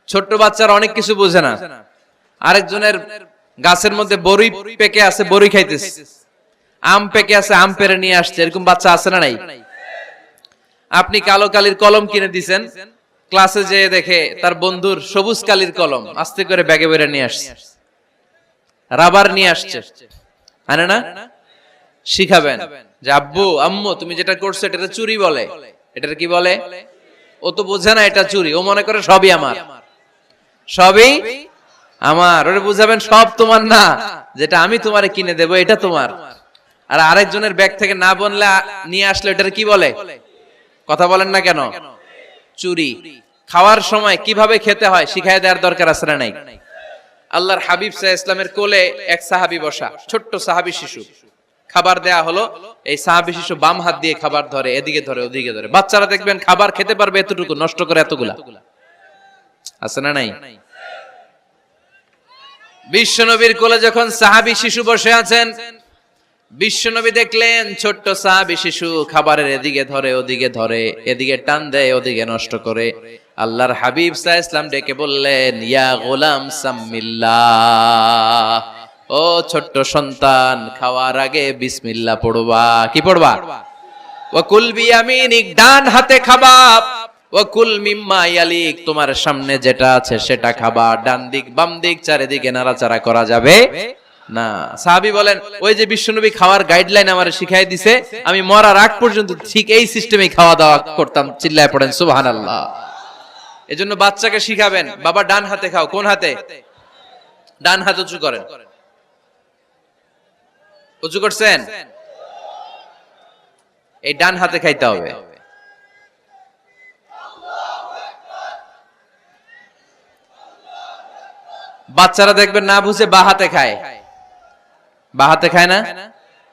ছোট্ট বাচ্চারা অনেক কিছু বোঝে না। আরেকজনের গাছের মধ্যে বড়ই পেকে আছে, বড়ই খাইতেছে, আম পেকে আছে, আম পেরে নিয়ে আসছে, এরকম বাচ্চা আছে না নাই? আপনি কালো কালির কলম কিনে দিছেন, ক্লাসে যেয়ে দেখে তার বন্ধুর সবুজ কালির কলম, আস্তে করে ব্যাগে বেরে নিয়ে আসছে, রাবার নিয়ে আসছে, আনে না? শিখাবেন যে আব্বু আম্মু তুমি যেটা করছো এটা চুরি বলে, এটা কি বলে? ও তো বোঝে না এটা চুরি, ও মনে করে সবই আমার, সবই আমার। ওরে বুঝাবেন সব তোমার না, যেটা আমি তোমারে কিনে দেবো এটা তোমার। আর আরেকজনের ব্যাগ থেকে না বললে নিয়ে আসলে এটার কি বলে? কথা বলেন না কেন? চুরি। খাওয়ার সময় কিভাবে খেতে হয় শিখায় দেওয়ার দরকার আছে না নাই? আল্লাহর হাবিব সাল্লাল্লাহু আলাইহি ওয়াসাল্লামের কোলে এক সাহাবী বসা, ছোট্ট সাহাবী শিশু, খাবার দেয়া হলো, এই সাহাবী শিশু বাম হাত দিয়ে খাবার ধরে, এদিকে ধরে ওদিকে ধরে। বাচ্চারা দেখবেন খাবার খেতে পারবে এতটুকু, নষ্ট করে এতগুলা, আছে না নাই? বিশ্বনবীর কোলে যখন সাহাবী শিশু বসে আছেন, বিশ্বনবী দেখলেন ছোট্ট সাহাবী শিশু খাবারের এদিকে ধরে ওদিকে ধরে, এদিকে টান দেয় ওদিকে নষ্ট করে। আল্লাহর হাবিব সাল্লাল্লাহু আলাইহি ওয়াসাল্লাম ডেকে বললেন, ইয়া গোলাম সাম্মিল্লাহ, ও ছোট্ট সন্তান, খাওয়ার আগে বিসমিল্লাহ পড়বা। কি পড়বা? ওয়া কুল বিয়ামিনিক, ডান হাতে খাবা, ওয়া কুল মিম্মা ইয়ালিক, তোমার সামনে যেটা আছে সেটা খাবা, ডান দিক বাম দিক চারিদিকে নাড়াচাড়া করা যাবে না। সাহাবী বলেন, ওই যে বিশ্বনবী খাওয়ার গাইডলাইন আমারে শিখাই দিছে, আমি মরার আগ পর্যন্ত ঠিক এই সিস্টেমেই খাওয়া দাওয়া করতাম। চিল্লায় পড়েন সুবহানাল্লাহ। এজন্য বাচ্চাকে শিখাবেন, বাবা ডান হাতে খাও। কোন হাতে? ডান হাত উঁচু করেন। উঁচু করছেন? এই ডান হাতে খাইতে হবে। বাচ্চারা দেখবেন না বুঝে বা হাতে খায়, বা হাতে খায় না,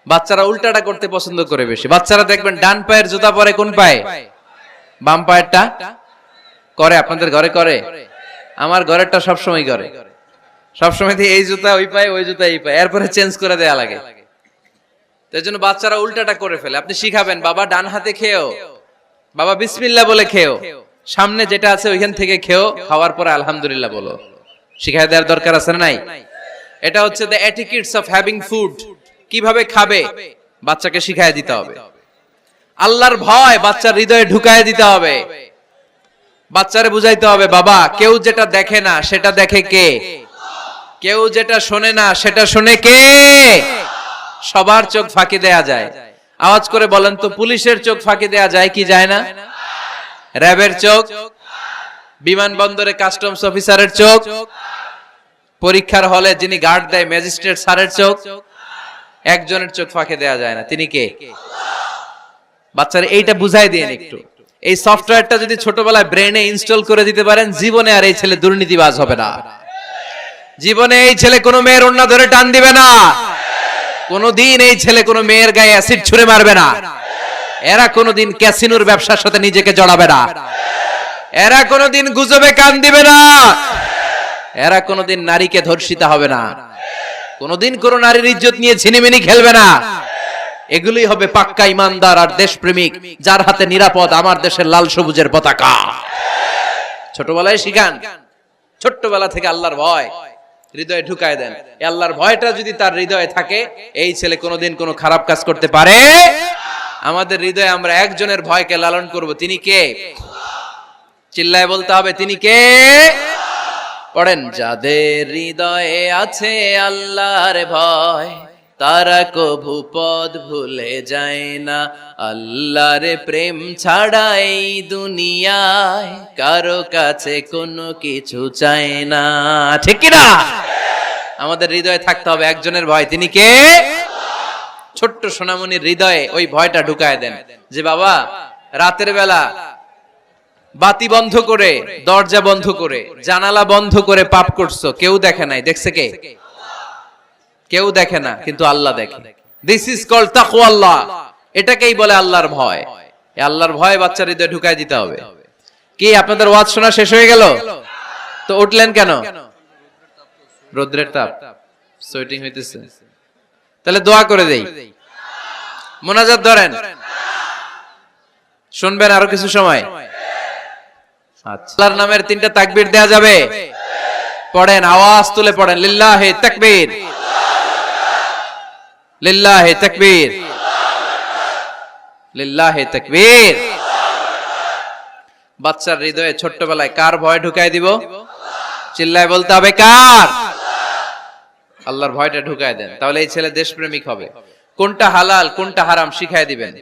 বাচ্চারা উল্টাটা করতে পছন্দ করে বেশি। বাচ্চারা দেখবেন ডান পায়ের জুতা পরে কোন পায়ে, বাম পায়েরটা করে। আপনাদের ঘরে করে? আমার ঘরেরটা সবসময় করে, সবসময় এই জুতা ওই পায়ে, ওই জুতা এই পায়ে, এরপরে চেঞ্জ করে দেয়া লাগে। তাই জন্য বাচ্চারা উল্টাটা করে ফেলে। আপনি শিখাবেন, বাবা ডান হাতে খেও, বাবা বিসমিল্লাহ বলে খেও, সামনে যেটা আছে ওইখান থেকে খেও, খাওয়ার পরে আলহামদুলিল্লাহ বলো। শিখাই দেওয়ার দরকার আছে না নাই? এটা হচ্ছে the etiquettes of having food. কিভাবে খাবে বাচ্চাকে শিখাই দিতে হবে। আল্লাহর ভয় বাচ্চার হৃদয়ে ঢুকায় দিতে হবে। বাচ্চারে বুঝাইতে হবে, বাবা কেউ যেটা দেখে না সেটা দেখে কে, কেউ যেটা শোনে না সেটা শোনে কে। সবার চোখ ফাঁকি দেয়া যায়। আওয়াজ করে বলেন তো, পুলিশের চোখ ফাঁকি দেয়া যায় কি যায় না? র্যাবের চোখ, বিমানবন্দরে কাস্টমস অফিসারের চোখ, পরীক্ষার হলে যিনি গার্ড দেয় ম্যাজিস্ট্রেট স্যারের চোখ, একজনের চোখ ফাঁকি দেয়া যায় না। তিনি কে? বাচ্চারা এইটা বুঝাই দিন একটু। এই সফটওয়্যারটা যদি ছোটবেলায় ব্রেনে ইনস্টল করে দিতে পারেন, জীবনে আর এই ছেলে দুর্নীতিবাজ হবে না। জীবনে এই ছেলে কোনো মেয়ের ওড়না ধরে টান দিবে না। কোনোদিন এই ছেলে কোনো মেয়ের গায়ে অ্যাসিড ছুঁড়ে মারবে না। এরা কোনোদিন ক্যাসিনোর ব্যবসার সাথে নিজেকে জড়াবে না। এরা কোনোদিন গুজবে কান দিবে না। এরা কোনোদিন নারীকে ধর্ষিতা হবে না। কোনোদিন কোনো নারীর ইজ্জত নিয়ে ছিনিমিনি খেলবে না। এগুলোই হবে পাক্কা ইমানদার আর দেশপ্রেমিক, যার হাতে নিরাপদ আমার দেশের লাল সবুজের পতাকা। ছোটবেলায় শিখান, ছোট্টবেলা থেকে আল্লাহর ভয় হৃদয়ে ঢুকায় দেন। এই আল্লাহর ভয়টা যদি তার হৃদয়ে থাকে, এই ছেলে কোনোদিন কোনো খারাপ কাজ করতে পারে। আমাদের হৃদয়ে আমরা একজনের ভয়কে লালন করব। তিনি কে? চিল্লায় বলতে হবে, তিনি কে? পড়েন, যাদের হৃদয়ে আছে আল্লাহর ভয়, তারা কভু পথ ভুলে যায় না। আল্লাহর প্রেম ছাড়া এই দুনিয়ায় কারো কাছে কোনো কিছু চায় না। ঠিক কি না? আমাদের হৃদয়ে থাকতে হবে একজনের ভয়। তিনি কে? ছোট্ট সোনামণির হৃদয়ে ওই ভয়টা ঢুকায় দেন যে বাবা রাতের বেলা বাতি বন্ধ করে, দরজা বন্ধ করে, জানালা বন্ধ করে পাপ করছো, কেউ দেখে নাই। দেখছে কে? কেউ দেখে না, কিন্তু আল্লাহ দেখে। দিস ইজ কল্ড তাকওয়াল্লাহ। এটাকেই বলে আল্লাহর ভয়। এই আল্লাহর ভয় বাচ্চার হৃদয়ে ঢুকায় দিতে হবে। কি আপনাদের ওয়াজ শোনা শেষ হয়ে গেল? তো উঠলেন কেন? রৌদ্রের তাপ, সোয়েটিং হইতেছে। তাহলে দোয়া করে দেই, মোনাজাত ধরেন, শুনবেন আরো কিছু সময়। আল্লাহর নামের 3টা তাকবীর দেয়া যাবে? পড়েন, আওয়াজ তুলে পড়েন, লিল্লাহি তাকবীর, লিল্লাহি তাকবীর, লিল্লাহি তাকবীর। বাচ্চার হৃদয়ে ছোট্টবেলায় কার ভয় ঢুকায় দিব? চিল্লায় বলতে হবে, কার? আল্লাহর ভয়টা ঢুকায় দেন, তাহলে এই ছেলে দেশপ্রেমিক হবে। কোনটা হালাল কোনটা হারাম শিখায় দিবেন।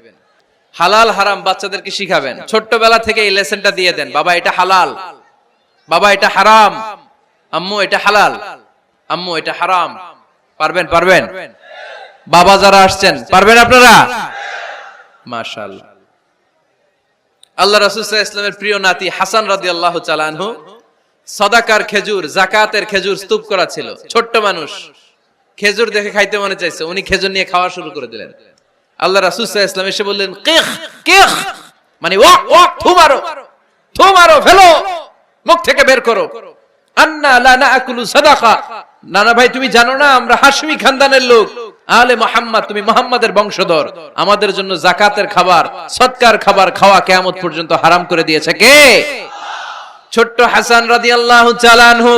হালাল হারাম বাচ্চাদেরকে শিখাবেন। ছোট্টবেলা থেকে এই লেসনটা দিয়ে দেন, বাবা এটা হালাল, বাবা এটা হারাম, আম্মু এটা হালাল, আম্মু এটা হারাম। পারবেন? পারবেন? বাবা যারা আসছেন পারবেন আপনারা? মাশাআল্লাহ। আল্লাহ রাসূল সাল্লাল্লাহু আলাইহি ওয়াসাল্লামের প্রিয় নাতি হাসান রাদিয়াল্লাহু তাআলা আনহু সাদাকার খেজুর, যাকাতের খেজুর স্তূপ করা ছিল। ছোট্ট মানুষ, খেজুর দেখে খাইতে মনে চাইছে, উনি খেজুর নিয়ে খাওয়া শুরু করে দিলেন। আল্লাহ রাসূল সাল্লাল্লাহু আলাইহি ওয়াসাল্লাম এসে বললেন, কিখ কিখ, মানে ওয়াক ওয়াক, থু মারো, থু মারো, ফেলো, মুখ থেকে বের করো। আন্না লা নাআকুলু সাদাকা, নানা ভাই তুমি জানো না আমরা হাশমি খানদানের লোক, আলে মুহাম্মদ, তুমি মুহাম্মাদের বংশধর, আমাদের জন্য যাকাতের খাবার, সদকার খাবার খাওয়া কিয়ামত পর্যন্ত হারাম করে দিয়েছে কে? ছোট্ট হাসান রাদিয়াল্লাহু তাআলা আনহু।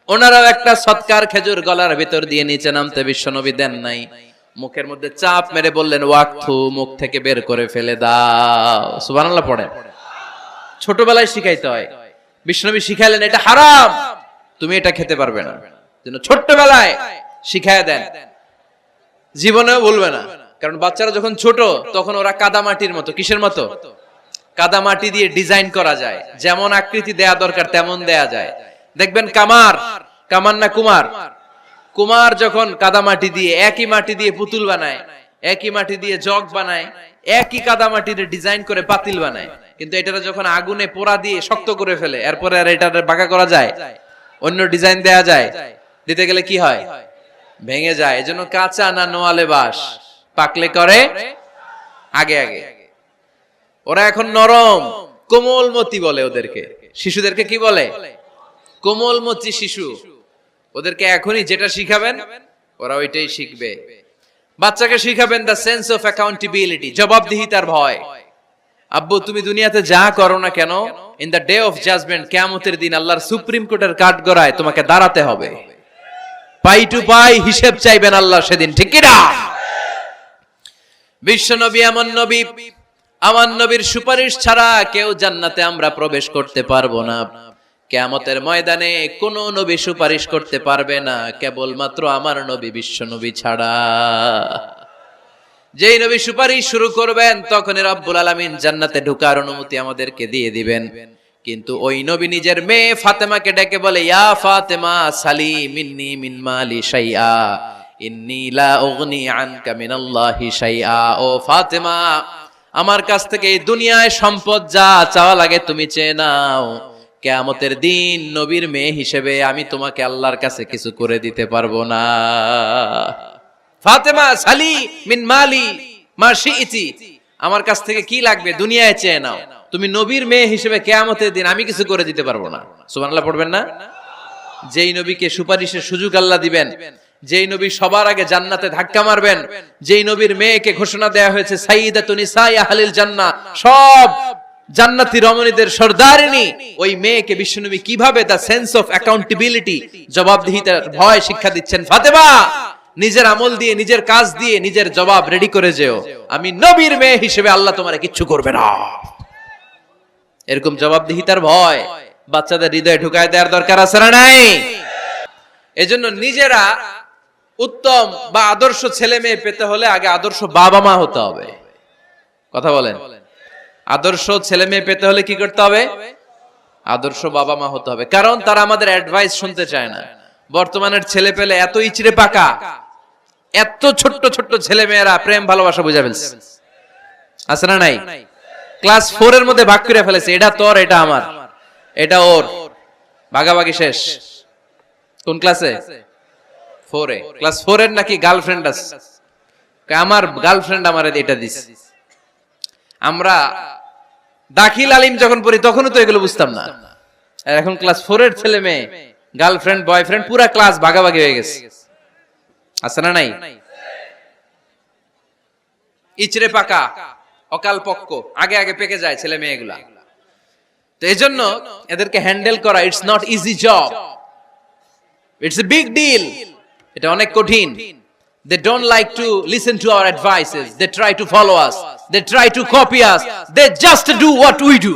ওনারাও একটা সদকার খেজুর গলার ভিতর দিয়ে নিচে নামতে বিশ্বনবী দেন নাই, মুখের মধ্যে চাপ মেরে বললেন, ওয়াকথু, মুখ থেকে বের করে ফেলে দাও। সুবহানাল্লাহ পড়েন। ছোটবেলায় শিখাইতে হয়। বিশ্বনবী শিখাইলেন এটা হারাম, তুমি এটা খেতে পারবে না, যেন ছোট্টবেলায় শিখায় দেন, জীবনেও বলবে না। কারণ বাচ্চারা যখন ছোট তখন ওরা কাদামাটির মতো। কিসের মতো? কাদামাটি দিয়ে ডিজাইন করা যায়, যেমন আকৃতি দেয়া দরকার তেমন দেয়া যায়। দেখবেন কামার, কামার না কুমার, কুমার যখন কাদামাটি দিয়ে, একই মাটি দিয়ে পুতুল বানায়, একই মাটি দিয়ে জগ বানায়, একই কাদামাটি দিয়ে ডিজাইন করে পাতিল বানায়, কিন্তু এটা যখন আগুনে পোড়া দিয়ে শক্ত করে ফেলে, এরপরে আর এটা বাঁকা করা যায়? অন্য ডিজাইন দেয়া যায়, দিতে গেলে কি হয়? ভেঙে যায়। এজন্য কাঁচা না নোয়ালে বাস, পাকলে করে আগে আগে। ওরা এখন নরম, কোমলমতি বলে ওদেরকে। শিশুদেরকে কি বলে? কোমলমতি শিশু। ওদেরকে এখনই যেটা শিখাবেন ওরা ওইটাই শিখবে। বাচ্চাকে শিখাবেন দ্য সেন্স অফ অ্যাকাউন্টেবিলিটি, জবাবদিহিতার ভয়। আব্বু তুমি দুনিয়াতে যা করো না কেন, in the day of judgement, কিয়ামতের দিন আল্লাহর সুপ্রিম কোর্টের কাঠগড়ায় তোমাকে দাঁড়াতে হবে। পাই টু পাই হিসেব চাইবেন আল্লাহ সেদিন, ঠিক কি না? বিশ্ব নবী এমন নবী, আমার নবীর সুপারিশ ছাড়া কেউ জান্নাতে আমরা প্রবেশ করতে পারবো না। কিয়ামতের ময়দানে কোন নবী সুপারিশ করতে পারবে না, কেবলমাত্র আমার নবী বিশ্ব নবী ছাড়া। যেই নবী সুপারিশ শুরু করবেন তখনই রব্বুল আলামিন জান্নাতে ঢোকার অনুমতি আমাদেরকে দিয়ে দিবেন। কিন্তু ওই নবী নিজের মেয়ে ফাতেমাকে ডেকে বলে, ইয়া ফাতেমা সালি মিন্নি মিন মালি শাইআ ইন্নী লা উগনি আনকা মিনাল্লাহি শাইআ। ও ফাতেমা, আমার কাছ থেকে এই দুনিয়ায় সম্পদ যা চাওয়া লাগে তুমি চেয়ে নাও, কিয়ামতের দিন নবীর মেয়ে হিসেবে আমি তোমাকে আল্লাহর কাছে কিছু করে দিতে পারবো না। ফাতেমা সালি মিন মালি মা শিইতি, আমার কাছ থেকে কি লাগবে দুনিয়ায় চেয়ে নাও, তুমি নবীর মেয়ে হিসেবে কিয়ামতের দিন আমি কিছু করে দিতে পারবো না। সুবহানাল্লাহ পড়বেন না? যেই নবীকে সুপারিশের সুযোগ আল্লাহ দিবেন, যেই নবী সবার আগে জান্নাতে ধাক্কা মারবেন, যেই নবীর মেয়েকে ঘোষণা দেয়া হয়েছে সাইয়্যিদাতুন নিসাই আহলিল জান্নাহ, সব জান্নাতি রমণীদের সর্দারিনী, ওই মেয়েকে বিশ্বনবী কিভাবে দা সেন্স অফ অ্যাকাউন্টেবিলিটি, জবাবদিহিতার ভয় শিক্ষা দিচ্ছেন। ফাতেমা, নিজের আমল দিয়ে, নিজের কাজ দিয়ে নিজের জবাব রেডি করে যেও, আমি নবীর মেয়ে হিসেবে আল্লাহ তোমারে কিচ্ছু করবে না। এরকম জবাবদিহিতার ভয় বাচ্চাদের হৃদয়ে ঢুকায় দেওয়ার দরকার আছে না নাই? এজন্য নিজেরা উত্তম বা আদর্শ ছেলে মেয়ে পেতে হলে আগে আদর্শ বাবা মা হতে হবে। কথা বলেন। আদর্শ ছেলে মেয়ে পেতে হলে কি করতে হবে? আদর্শ বাবা মা হতে হবে। কারণ তারা আমাদের অ্যাডভাইস শুনতে চায় না। বর্তমানের ছেলে পেলে এত ইচড়ে পাকা, এত ছোট্ট ছোট্ট ছেলে মেয়েরা প্রেম ভালোবাসা বুঝা ফেলছে, আছে না নাই? ক্লাস 4 এর মধ্যে ভাগ করে ফেলেছে, এটা তোর, এটা আমার, এটা ওর, ভাগাভাগি শেষ। কোন ক্লাসে? 4 এ। ক্লাস 4 এর নাকি গার্লফ্রেন্ড আছে, আমার গার্লফ্রেন্ড আমার এটা দিছে। আমরা দাখিল আলিম যখন পড়ি তখনও তো এগুলো বুঝতাম না। আর এখন ক্লাস 4 এর ছেলে মেয়ে গার্লফ্রেন্ড বয়ফ্রেন্ড পুরা ক্লাস ভাগাভাগি হয়ে গেছে, আছে না নাই? ইচড়ে পাকা, অকাল পক্ক, আগে আগে পেকে যায় ছেলে মেয়েগুলা। তো এজন্য এদেরকে হ্যান্ডেল করা it's not easy job, it's a big deal. এটা অনেক কঠিন। They don't like to listen to our advices. They try to follow us. They try to copy us. They just do what we do.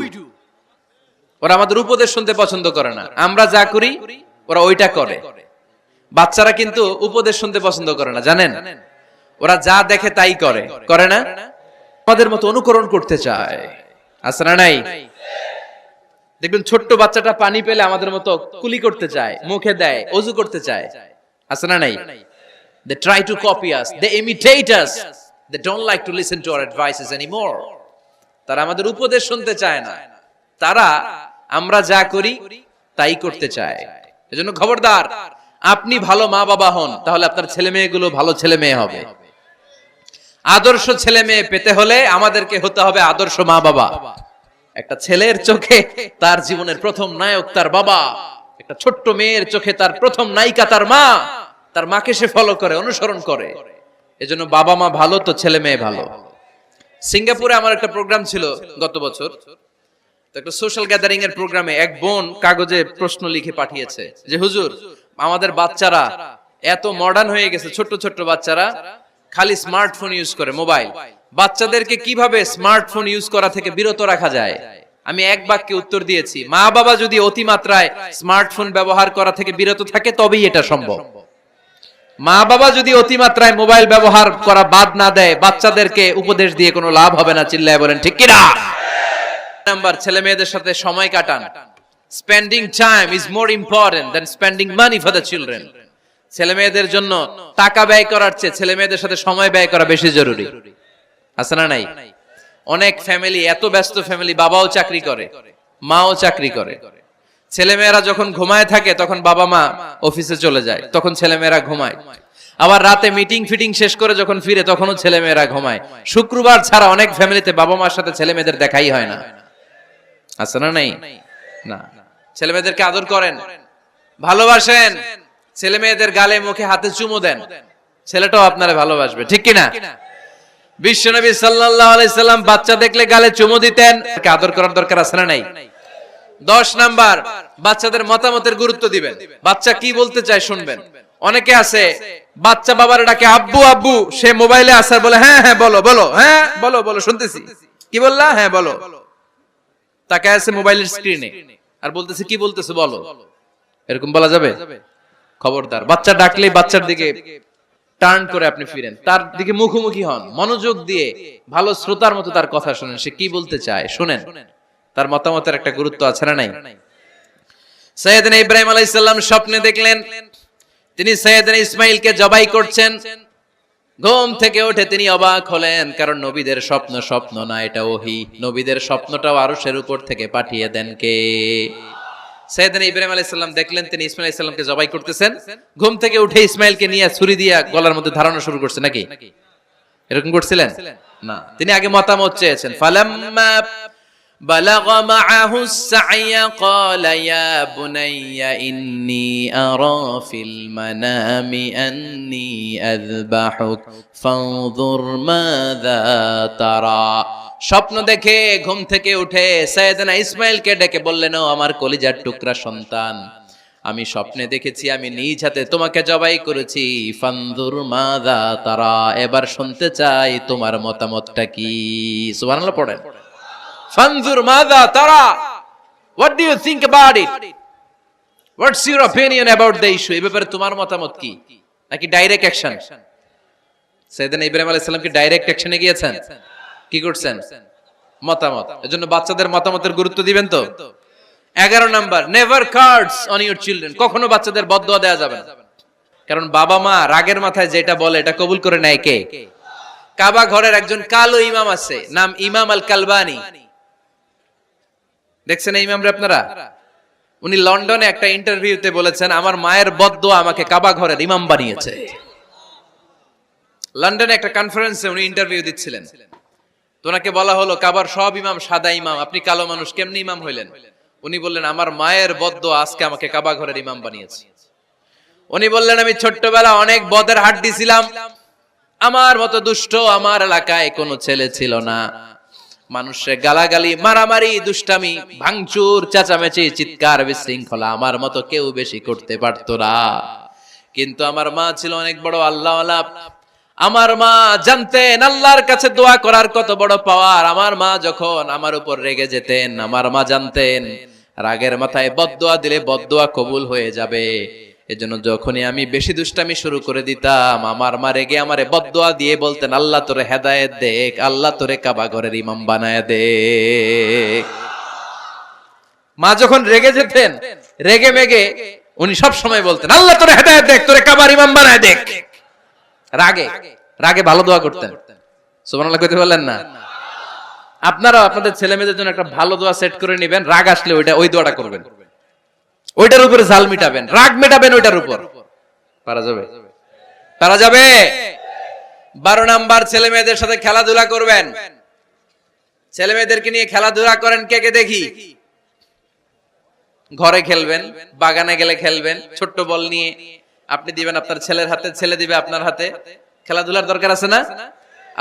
ওরা আমাদের উপদেশ শুনতে পছন্দ করে না। আমরা যা করি ওরা ওইটা করে। বাচ্চারা কিন্তু উপদেশ শুনতে পছন্দ করে না, জানেন? ওরা যা দেখে তাই করে, করে না? আমাদের মতো অনুকরণ করতে চায়, আছে না নাই? দেখবেন ছোট্ট বাচ্চাটা পানি পেলে আমাদের মতো কুলি করতে চায়, মুখে দেয়, ওযু করতে চায়, আছে না নাই? They try to copy us. They imitate us. They don't like to listen to our advices anymore. তারা আমাদের উপদেশ শুনতে চায় না। তারা আমরা যা করি তাই করতে চায়। এজন্য খবরদার, আপনি ভালো মা বাবা হন, তাহলে আপনার ছেলে মেয়েগুলো ভালো ছেলে মেয়ে হবে। আদর্শ ছেলে মেয়ে পেতে হলে আমাদেরকে হতে হবে আদর্শ মা বাবা। একটা ছেলের চোখে তার জীবনের প্রথম নায়ক তার বাবা, একটা ছোট্ট মেয়ের চোখে তার প্রথম নায়িকা তার মা। তার মাকে সে ফলো করে, অনুসরণ করে। এজন্য বাবা মা ভালো তো ছেলে মেয়ে ভালো। সিঙ্গাপুরে আমার একটা প্রোগ্রাম ছিল গত বছর, একটা সোশ্যাল গ্যাদারিং এর প্রোগ্রামে এক বোন কাগজে প্রশ্ন লিখে পাঠিয়েছে যে হুজুর, আমাদের বাচ্চারা এত মডার্ন হয়ে গেছে, ছোট্ট ছোট্ট বাচ্চারা খালি স্মার্টফোন ইউজ করে, মোবাইল। বাচ্চাদেরকে কিভাবে স্মার্টফোন ইউজ করা থেকে বিরত রাখা যায়? আমি এক বাক্যে উত্তর দিয়েছি, মা বাবা যদি অতিমাত্রায় স্মার্টফোন ব্যবহার করা থেকে বিরত থাকে তবেই এটা সম্ভব। মা বাবা যদি অতিমাত্রায় মোবাইল ব্যবহার করা বাদ না দেয়, বাচ্চাদেরকে উপদেশ দিয়ে কোনো লাভ হবে না। চিল্লায় বলেন ঠিক কি না? নাম্বার, ছেলে মেয়েদের সাথে সময় কাটান। Spending time is more important than spending money for the children. ছেলে মেয়েদের জন্য টাকা ব্যয় করার চেয়ে ছেলে মেয়েদের সাথে সময় ব্যয় করা বেশি জরুরি, আছে না নাই? অনেক ফ্যামিলি, এত ব্যস্ত ফ্যামিলি, বাবাও চাকরি করে, মাও চাকরি করে, ছেলেমেয়েরা যখন ঘুমায় থাকে তখন বাবা মা অফিসে চলে যায়, তখন ছেলেমেয়েরা ঘুমায়। আবার রাতে মিটিং ফিটিং শেষ করে যখন ফিরে তখনও ছেলেমেয়েরা ঘুমায়। শুক্রবার ছাড়া অনেক ফ্যামিলিতে বাবা মার সাথে ছেলেমেয়েদের দেখাই হয় না। আছে না নাই? না। ছেলেমেয়েদেরকে আদর করেন, ভালোবাসেন, ছেলেমেয়েদের গালে মুখে হাতে চুমু দেন, ছেলেটাও আপনারে ভালোবাসবে, ঠিক কিনা? বিশ্বনবী সাল্লাল্লাহু আলাইহি সাল্লাম বাচ্চা দেখলে গালে চুমু দিতেন। আদর করার দরকার আছে না নাই? 10 নাম্বার, বাচ্চাদের মতামতের গুরুত্ব দিবেন। বাচ্চা কি বলতে চায় শুনবেন। অনেকে আছে বাচ্চা বাবার ডাকে আব্বু আব্বু, সে মোবাইলে আসার বলে হ্যাঁ হ্যাঁ বলো বলো, হ্যাঁ বলো বলো শুনতেছি, কি বললা, হ্যাঁ বলো। তাকে আছে মোবাইলের স্ক্রিনে আর বলতেছে কি বলতেছে বলো। এরকম বলা যাবে? খবরদার। বাচ্চা ডাকলেই বাচ্চার দিকে টার্ন করে আপনি ফিরেন, তার দিকে মুখোমুখি হন, মনোযোগ দিয়ে ভালো শ্রোতার মতো তার কথা শুনেন, সে কি বলতে চায় শুনেন। তার মতামতের একটা গুরুত্ব আছে না নাই? সাইয়েদনা ইব্রাহিম আলাইহিস সালাম স্বপ্নে দেখলেন তিনি সাইয়েদনা ইসমাঈলকে জবাই করছেন। ঘুম থেকে উঠে তিনি অবাক হলেন, কারণ নবীদের স্বপ্ন স্বপ্ন না, এটা ওহী। নবীদের স্বপ্নটাও আরশের উপর থেকে পাঠিয়ে দেন কে? সাইয়েদনা ইব্রাহিম আলাইহিস সালাম দেখলেন তিনি ইসমাঈল আলাইহিস সালামকে জবাই করতেছেন। ঘুম থেকে উঠে ইসমাঈলকে নিয়ে ছুরি দিয়ে গলার মধ্যে ধারণা শুরু করছে নাকি? এরকম করছিলেন না, তিনি আগে মতামত চেয়েছেন। ফালাম্মা بلغ معه السعي قال يا بني إني أرى في المنام أني أذبحك فانظر ماذا ترى। স্বপ্ন দেখে ঘুম থেকে উঠে সাইয়েদনা ইসমাঈলকে ডেকে বললেন, ও আমার কলিজার টুকরা সন্তান, আমি স্বপ্নে দেখেছি আমি নিজ হাতে তোমাকে জবাই করেছি। ফানজুর মাযা তারা, এবার শুনতে চাই তোমার মতামতটা কি। সুবহানাল্লাহ পড়েন। ফানজুর মাযা তারা, what do you think about it, what's your opinion about the issue, এই ব্যাপারে তোমার মতামত কি? নাকি ডাইরেক্ট অ্যাকশন? সাইয়েদনা ইব্রাহিম আলাইহিস সালাম কি ডাইরেক্ট অ্যাকশনে গিয়েছেন? কি করছেন? মতামত। এজন্য বাচ্চাদের মতামতের গুরুত্ব দিবেন তো। 11 number, never cards on your children, কখনো বাচ্চাদের বদদোয়া দেওয়া যাবে না। কারণ বাবা মা রাগের মাথায় যেটা বলে এটা কবুল করে নেয় কে? কাবা ঘরের একজন কালো ইমাম আছে, নাম ইমাম আল কালবানি। দেখছেন এই ইমামরে আপনারা? উনি লন্ডনে একটা ইন্টারভিউতে বলেছেন, আমার মায়ের বদদোয়া আমাকে কাবা ঘরের ইমাম বানিয়েছে। লন্ডনে একটা কনফারেন্সে উনি ইন্টারভিউ দিচ্ছিলেন, তো ওনাকে বলা হলো কাবার সব ইমাম সাদা ইমাম, আপনি কালো মানুষ কেমনি ইমাম হইলেন? উনি বললেন, আমার মায়ের বদদোয়া আজকে আমাকে কাবা ঘরের ইমাম বানিয়েছে। উনি বললেন, আমি ছোট্টবেলা অনেক বদের হাড্ডি ছিলাম, আমার মতো দুষ্ট আমার এলাকায় কোনো ছেলে ছিল না। মানুষের গালাগালি, মারামারি, দুষ্টামি, ভাঙচুর, চেঁচামেচি, চিৎকার, বিশৃঙ্খলা আমার মতো কেউ বেশি করতে পারতো না। কিন্তু আমার মা ছিল অনেক বড় আল্লাহওয়ালা। আমার মা জানতেন আল্লাহর কাছে দোয়া করার কত বড় পাওয়ার। আমার মা যখন আমার উপর রেগে যেতেন, আমার মা জানতেন রাগের মাথায় বদদোয়া দিলে বদদোয়া কবুল হয়ে যাবে। এজন্য যখনই আমি বেশি দুষ্টামি শুরু করে দিতাম, আমার মা রেগে আমারে বদদোয়া দিয়ে বলতেন, আল্লাহ তোরে হেদায়েত দেখ, আল্লাহ তোরে কাবা ঘরের ইমাম বানায় দে। মা যখন রেগে যেতেন, রেগে মেগে উনি সব সময় বলতেন, আল্লাহ তোরে হেদায়েত দেখ, তোরে কাবার ইমাম বানায় দেখ। রাগে রাগে ভালো দোয়া করতেন। সুবহানাল্লাহ কইতে বললেন না? আপনারা আপনাদের ছেলে মেয়েদের জন্য একটা ভালো দোয়া সেট করে নেবেন, রাগ আসলে ওই দোয়াটা করবেন, ওইটার উপরে জাল মিটাবেন, রাগ মেটাবেন ওইটার উপর। পারা যাবে? পারা যাবে? 12 নাম্বার, ছেলে মেয়েদের সাথে খেলাধুলা করবেন। ছেলে মেয়েদেরকে নিয়ে খেলাধুলা করেন, কে কে দেখি। ঘরে খেলবেন, বাগানে গেলে খেলবেন, ছোট্ট বল নিয়ে আপনি দিবেন আপনার ছেলের হাতে, ছেলে দিবে আপনার হাতে। খেলাধুলার দরকার আছে না?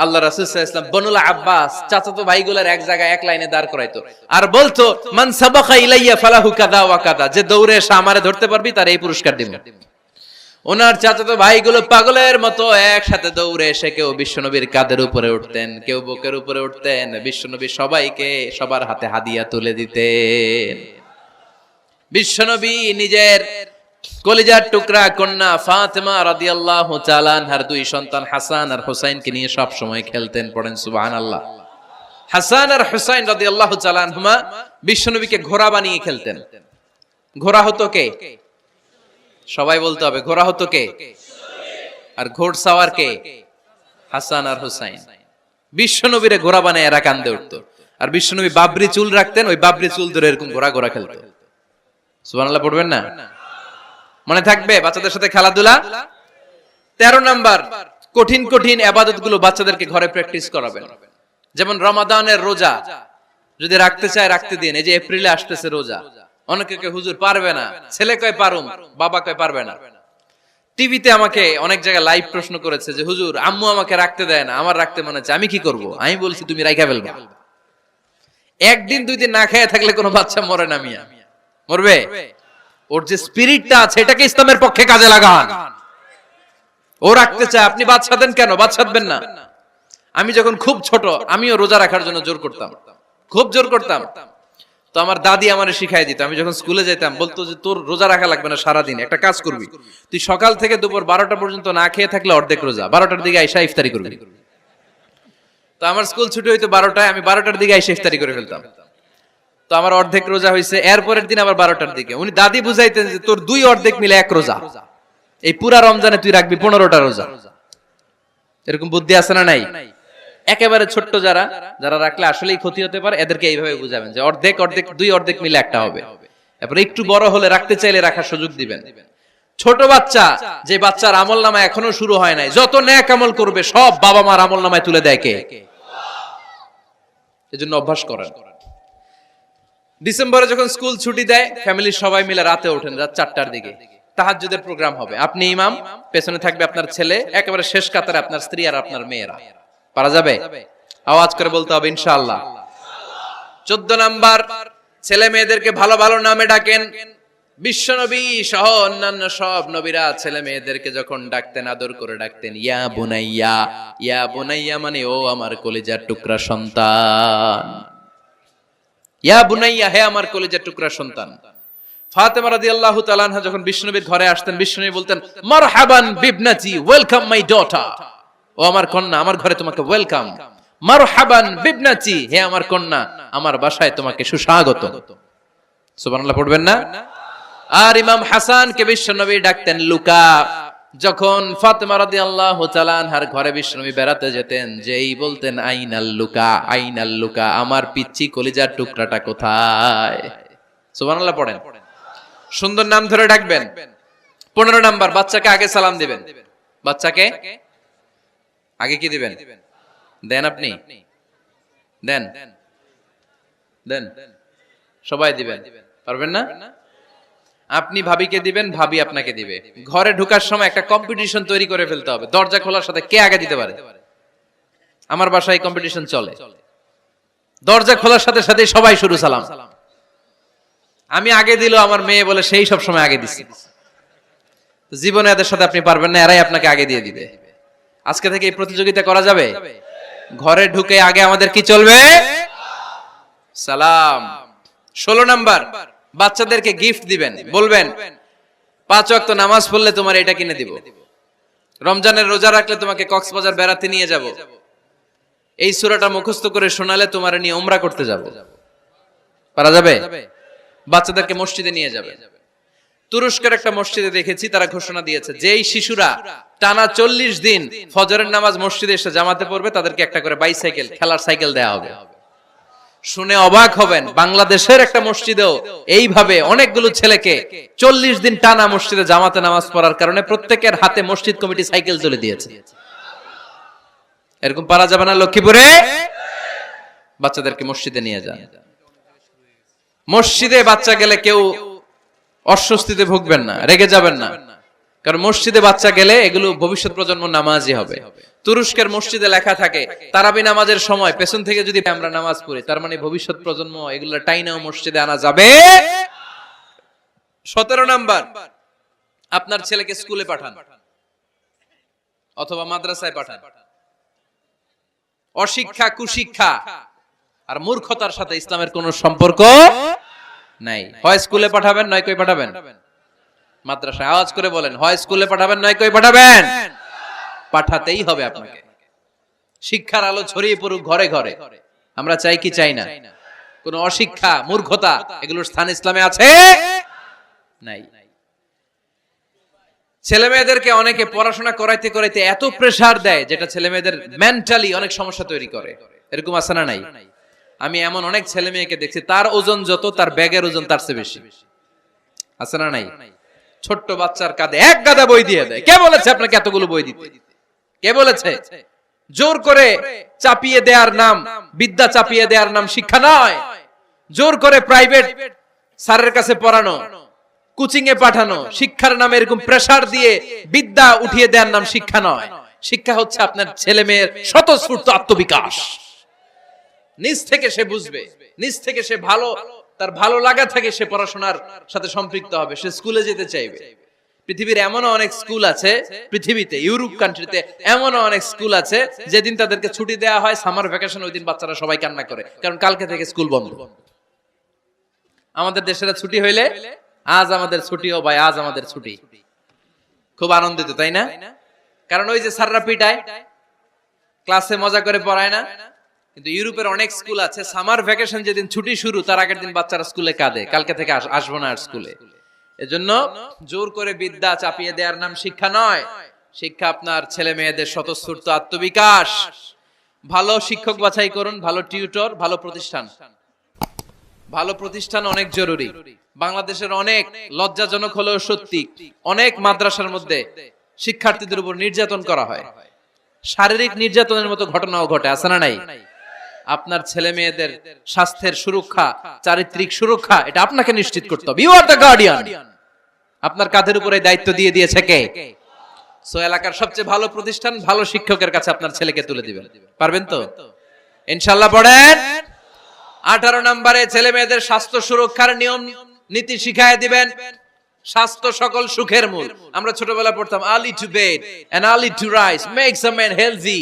আল্লাহ রাসূল সাল্লাল্লাহু আলাইহি ওয়াসাল্লাম বনুল আব্বাস চাচাতো ভাইগুলোর এক জায়গায় এক লাইনে দাঁড় করাইতো আর বলতো, মান সাবাকা ইলাইয়া ফালাহু কাযা ওয়া কাযা, যে দৌড়ে এসে আমারে ধরতে পারবি তার এই পুরস্কার দিব। ওনার চাচাতো ভাইগুলো পাগলের মতো একসাথে দৌড়ে এসে কেউ বিশ্বনবীর কাঁধের উপরে উঠতেন, কেউ বুকের উপরে উঠতেন। বিশ্বনবী সবাইকে সবার হাতে হাদিয়া তুলে দিতেন। বিশ্বনবী নিজের কলিজার টুকরা কন্যা ফাতেমা রাদিয়াল্লাহু তাআলা আনহার 2 সন্তান হাসান আর হুসাইনকে নিয়ে সব সময় খেলতেন। পড়েন সুবহানাল্লাহ। হাসান আর হুসাইন রাদিয়াল্লাহু তাআলা আনহুমা বিশ্বনবীকে ঘোড়া বানিয়ে খেলতেন। ঘোড়া হতো কে? সবাই বলতে হবে, ঘোড়া হতো কে? আর ঘোড়সাওয়ার কে? হাসান আর হুসাইন। বিশ্বনবীরে ঘোড়া বানায় এরা কান্দে উঠতো। আর বিশ্বনবী বাবরি চুল রাখতেন, ওই বাবরি চুল ধরে এরকম ঘোড়া ঘোড়া খেলতো। সুবহানাল্লাহ পড়বেন না? মনে থাকবে বাচ্চাদের সাথে খেলাধুলা। 13 নাম্বার, কঠিন কঠিন ইবাদতগুলো বাচ্চাদেরকে ঘরে প্র্যাকটিস করাবেন। যেমন রমাদানের রোজা যদি রাখতে চায় রাখতে দিন। এই যে এপ্রিলে আসতেছে রোজা, অনেকে কয় হুজুর পারবে না, ছেলে কয় পারুম, বাবা কয় পারবে না। টিভিতে আমাকে অনেক জায়গায় লাইভ প্রশ্ন করেছে যে হুজুর আম্মু আমাকে রাখতে দেয় না, আমার রাখতে মনে হচ্ছে, আমি কি করব? আমি বলছি তুমি রাইখা ফেলবা। একদিন দুই দিন না খেয়ে থাকলে কোনো বাচ্চা মরে না মিয়া, মরবে? ওর যে স্পিরিটটা আছে এটাকে ইসলামের পক্ষে কাজে লাগান। ও রাখতে চায়, আপনি বাচ্চা দেন কেন? বাচ্চা দেবেন না। আমি যখন খুব ছোট আমিও রোজা রাখার জন্য জোর করতাম, খুব জোর করতাম। তো আমার দাদি আমারে শিখাই দিত। আমি যখন স্কুলে যেতাম বলতো যে তোর রোজা রাখা লাগবে না, সারাদিন একটা কাজ করবি, তুই সকাল থেকে দুপুর 12টা পর্যন্ত না খেয়ে থাকলে অর্ধেক রোজা, 12টার দিকে আইসা ইফতারি করবি। তো আমার স্কুল ছুটি হইতো 12টায়, আমি 12টার দিকে আইসা ইফতারি করে ফেলতাম। তো আমার অর্ধেক রোজা হয়েছে। এরপরের দিন আবার 12টার দিকে উনি দাদি বুঝাইতেন যে তোর দুই অর্ধেক মিলে এক রোজা, এই পুরা রমজানে তুই রাখবি 15টা রোজা। এরকম বুদ্ধি আছে না নাই? একেবারে ছোট্ট যারা যারা রাখলে আসলেই ক্ষতি হতে পারে, এদেরকে এইভাবে বুঝাবেন যে অর্ধেক অর্ধেক, দুই অর্ধেক মিলে একটা হবে। এরপর একটু বড় হলে রাখতে চাইলে রাখার সুযোগ দিবেন। ছোট বাচ্চা, যে বাচ্চার আমল নামা এখনো শুরু হয় নাই, যত নেক আমল করবে সব বাবা মার আমল নামায় তুলে দেয় কে? এজন্য অভ্যাস করেন। ডিসেম্বরে যখন স্কুল ছুটি দেয় ফ্যামিলির সবাই মিলে রাতে ওঠেন, রাত 4টার দিকে তাহাজ্জুদের প্রোগ্রাম হবে। আপনি ইমাম, পেছনে থাকবে আপনার ছেলে, একেবারে শেষ কাতারে আপনার স্ত্রী আর আপনার মেয়েরা। পারা যাবে? আওয়াজ করে বলতে হবে ইনশাআল্লাহ। 14 নাম্বার, ছেলে মেয়েদেরকে ভালো ভালো নামে ডাকেন। বিশ্বনবী সহ অন্যান্য সব নবীরা ছেলে মেয়েদেরকে যখন ডাকতেন আদর করে ডাকতেন ইয়া বুনাইয়া। ইয়া বুনাইয়া মানে ও আমার কলিজার টুকরা সন্তান। ইয়া বুনাইয়া, হে আমার কলিজার টুকরা সন্তান। ফাতেমা রাদিয়াল্লাহু তাআলা আনহা যখন বিশ্বনবীর ঘরে আসতেন, বিশ্বনবী বলতেন মারহাবান বিবনাতি, ওয়েলকাম মাই ডটার। ও আমার কন্যা, আমার ঘরে তোমাকে ওয়েলকাম। মারহাবান বিবনাতি, হে আমার কন্যা, আমার বাসায় তোমাকে সুস্বাগত। সুবহানাল্লাহ পড়বেন না? আর ইমাম হাসানকে বিশ্বনবী ডাকতেন লুকা। যখন ফাতেমা রাদিয়াল্লাহু তাআলা আনহার ঘরে বিশ্বনবী বেড়াতে যেতেন, যেই বলতেন আইনাল লুকা, আইনাল লুকা, আমার পিচ্চি কলিজার টুকরাটা কোথায়? সুবহানাল্লাহ পড়েন। সুন্দর নাম ধরে ডাকবেন। 15 নাম্বার, বাচ্চাকে আগে সালাম দিবেন। বাচ্চাকে আগে কি দিবেন? দেন আপনি? দেন দেন সবাই দিবেন, পারবেন না? আপনি ভাবিকে দিবেন, ভাবি আপনাকে দিবে। ঘরে ঢোকার সময় একটা কম্পিটিশন তৈরি করে ফেলতে হবে, দরজা খোলার সাথে কে আগে দিতে পারে। আমার বাসায় কম্পিটিশন চলে, দরজা খোলার সাথে সাথে সবাই শুরু সালাম। আমি আগে দিল আমার মেয়ে বলে সেই সব সময় আগে দিছি। জীবনে এদের সাথে আপনি পারবেন না, এরাই আপনাকে আগে দিয়ে দিবে। আজকে থেকে এই প্রতিযোগিতা করা যাবে। ঘরে ঢুকে আগে আমাদের কি চলবে? সালাম। 16 নাম্বার, বাচ্চাদেরকে গিফট দিবেন। বলবেন 5 ওয়াক্ত নামাজ পড়লে তোমার এটা কিনে দিব, রমজানের রোজা রাখলে তোমাকে কক্সবাজার বেড়াতে নিয়ে যাব, এই সূরাটা মুখস্থ করে শোনালে তোমার নিয়ে উমরা করতে যাব। পারা যাবে? বাচ্চাদেরকে মসজিদে নিয়ে যাবে। তুরস্কের একটা মসজিদে দেখেছি, তারা ঘোষণা দিয়েছে যেই শিশুরা টানা 40 দিন ফজরের নামাজ মসজিদে এসে জামাতে পড়বে তাদেরকে একটা করে বাইসাইকেল, খেলার সাইকেল দেয়া হবে। শুনে অবাক হবেন, বাংলাদেশের একটা মসজিদেও এইভাবে অনেকগুলো ছেলেকে 40 দিন টানা মসজিদে জামাতে নামাজ পড়ার কারণে প্রত্যেকের হাতে মসজিদ কমিটি সাইকেল তুলে দিয়েছে। এরকম পারা যাবে না? লক্ষ্মীপুরে বাচ্চাদেরকে মসজিদে নিয়ে যান। মসজিদে বাচ্চা গেলে কেউ অস্বস্তিতে ভুগবেন না, রেগে যাবেন না, কারণ মসজিদে বাচ্চা গেলে এগুলো ভবিষ্যৎ প্রজন্ম নামাজি হবে। তুরস্কের মসজিদে লেখা থাকে তারাবি নামাজের সময় পেছন থেকে যদি আমরা নামাজ পড়ি, তার মানে ভবিষ্যৎ প্রজন্ম এগুলো টাইনাও মসজিদে আনা যাবে। 17 নাম্বার, আপনার ছেলেকে স্কুলে পাঠান অথবা মাদ্রাসায় পাঠান। অশিক্ষা, কুশিক্ষা আর মূর্খতার সাথে ইসলামের কোনো সম্পর্ক নাই। হয় স্কুলে পাঠাবেন, নয় কই পাঠাবেন মাদ্রাসায়। আওয়াজ করে বলেন, হয় স্কুলে পাঠাবেন, নয় কই পাঠাবেন। পাঠাতেই হবে আপনাকে। শিক্ষার আলো ছড়িয়ে পড়ুক ঘরে ঘরে, আমরা চাই কি চাই না? কোন অশিক্ষা, মূর্খতা এগুলোর স্থান ইসলামে আছে নাই। ছেলে মেয়েদেরকে অনেকে পড়াশোনা করাইতে করাইতে এত প্রেসার দেয় যেটা ছেলে মেয়েদের মেন্টালি অনেক সমস্যা তৈরি করে। এরকম আছে না নাই? আমি এমন অনেক ছেলে মেয়েকে দেখছি, তার ওজন যত তার ব্যাগের ওজন তার চেয়ে বেশি। আছে না নাই? ছোট্ট বাচ্চার কাঁধে এক গাদা বই দিয়ে দেয়। কে বলেছে আপনাকে এতগুলো বই দিতে? কে বলেছে? জোর করে চাপিয়ে দেওয়ার নাম বিদ্যা, চাপিয়ে দেওয়ার নাম শিক্ষা নয়। জোর করে প্রাইভেট স্যারের কাছে পড়ানো, কোচিং এ পাঠানো, শিক্ষার নামে এরকম প্রেসার দিয়ে বিদ্যা উঠিয়ে দেওয়ার নাম শিক্ষা নয়। শিক্ষা হচ্ছে আপনার ছেলে মেয়ের স্বতঃস্ফূর্ত আত্মবিকাশ। নিজ থেকে সে বুঝবে, নিজ থেকে সে তার ভালো লাগা থেকে সে পড়াশোনার সাথে সম্পৃক্ত হবে, সে স্কুলে যেতে চাইবে। পৃথিবীর এমনও অনেক স্কুল আছে, পৃথিবীতে ইউরোপ কান্ট্রিতে এমনও অনেক স্কুল আছে যেদিন তাদেরকে ছুটি দেওয়া হয় সামার ভ্যাকেশন, ওই দিন বাচ্চারা সবাই কান্না করে, কারণ কালকে থেকে স্কুল বন্ধ। আমাদের দেশের ছুটি হইলে আজ আমাদের ছুটি, ও ভাই আজ আমাদের ছুটি, খুব আনন্দিত, তাই না? কারণ ওই যে স্যাররা পিটায়, ক্লাসে মজা করে পড়ায় না। কিন্তু ইউরোপের অনেক স্কুল আছে সামার ভ্যাকেশন যেদিন ছুটি শুরু তার আগের দিন বাচ্চারা স্কুলে কাঁদে, কালকে থেকে আসবো না আর স্কুলে। এজন্য জোর করে বিদ্যা চাপিয়ে দেওয়ার নাম শিক্ষা নয়। শিক্ষা আপনার ছেলে মেয়েদের স্বতঃস্ফূর্ত আত্মবিকাশ। ভালো শিক্ষক বাছাই করুন, ভালো টিউটর, ভালো প্রতিষ্ঠান। ভালো প্রতিষ্ঠান অনেক জরুরি। বাংলাদেশের অনেক লজ্জাজনক হলেও সত্যি, অনেক মাদ্রাসার মধ্যে শিক্ষার্থীদের উপর নির্যাতন করা হয়, শারীরিক নির্যাতনের মতো ঘটনাও ঘটে, আছে না নাই? আপনার ছেলে মেয়েদের স্বাস্থ্যের সুরক্ষা, চারিত্রিক সুরক্ষা, এটা আপনাকে নিশ্চিত করতে হবে। You are the guardian. আপনার কাঁধের উপরে দায়িত্ব দিয়ে দিয়েছে কে? সো এলাকার সবচেয়ে ভালো প্রতিষ্ঠান, ভালো শিক্ষকের কাছে আপনার ছেলেকে তুলে দিবেন। পারবেন তো ইনশাআল্লাহ? পড়েন। 18 নম্বরে ছেলে মেয়েদের স্বাস্থ্য সুরক্ষার নিয়ম নীতি শিখায় দিবেন। স্বাস্থ্য সকল সুখের মূল। আমরা ছোটবেলা পড়তাম early to bed and early to rise makes a man healthy,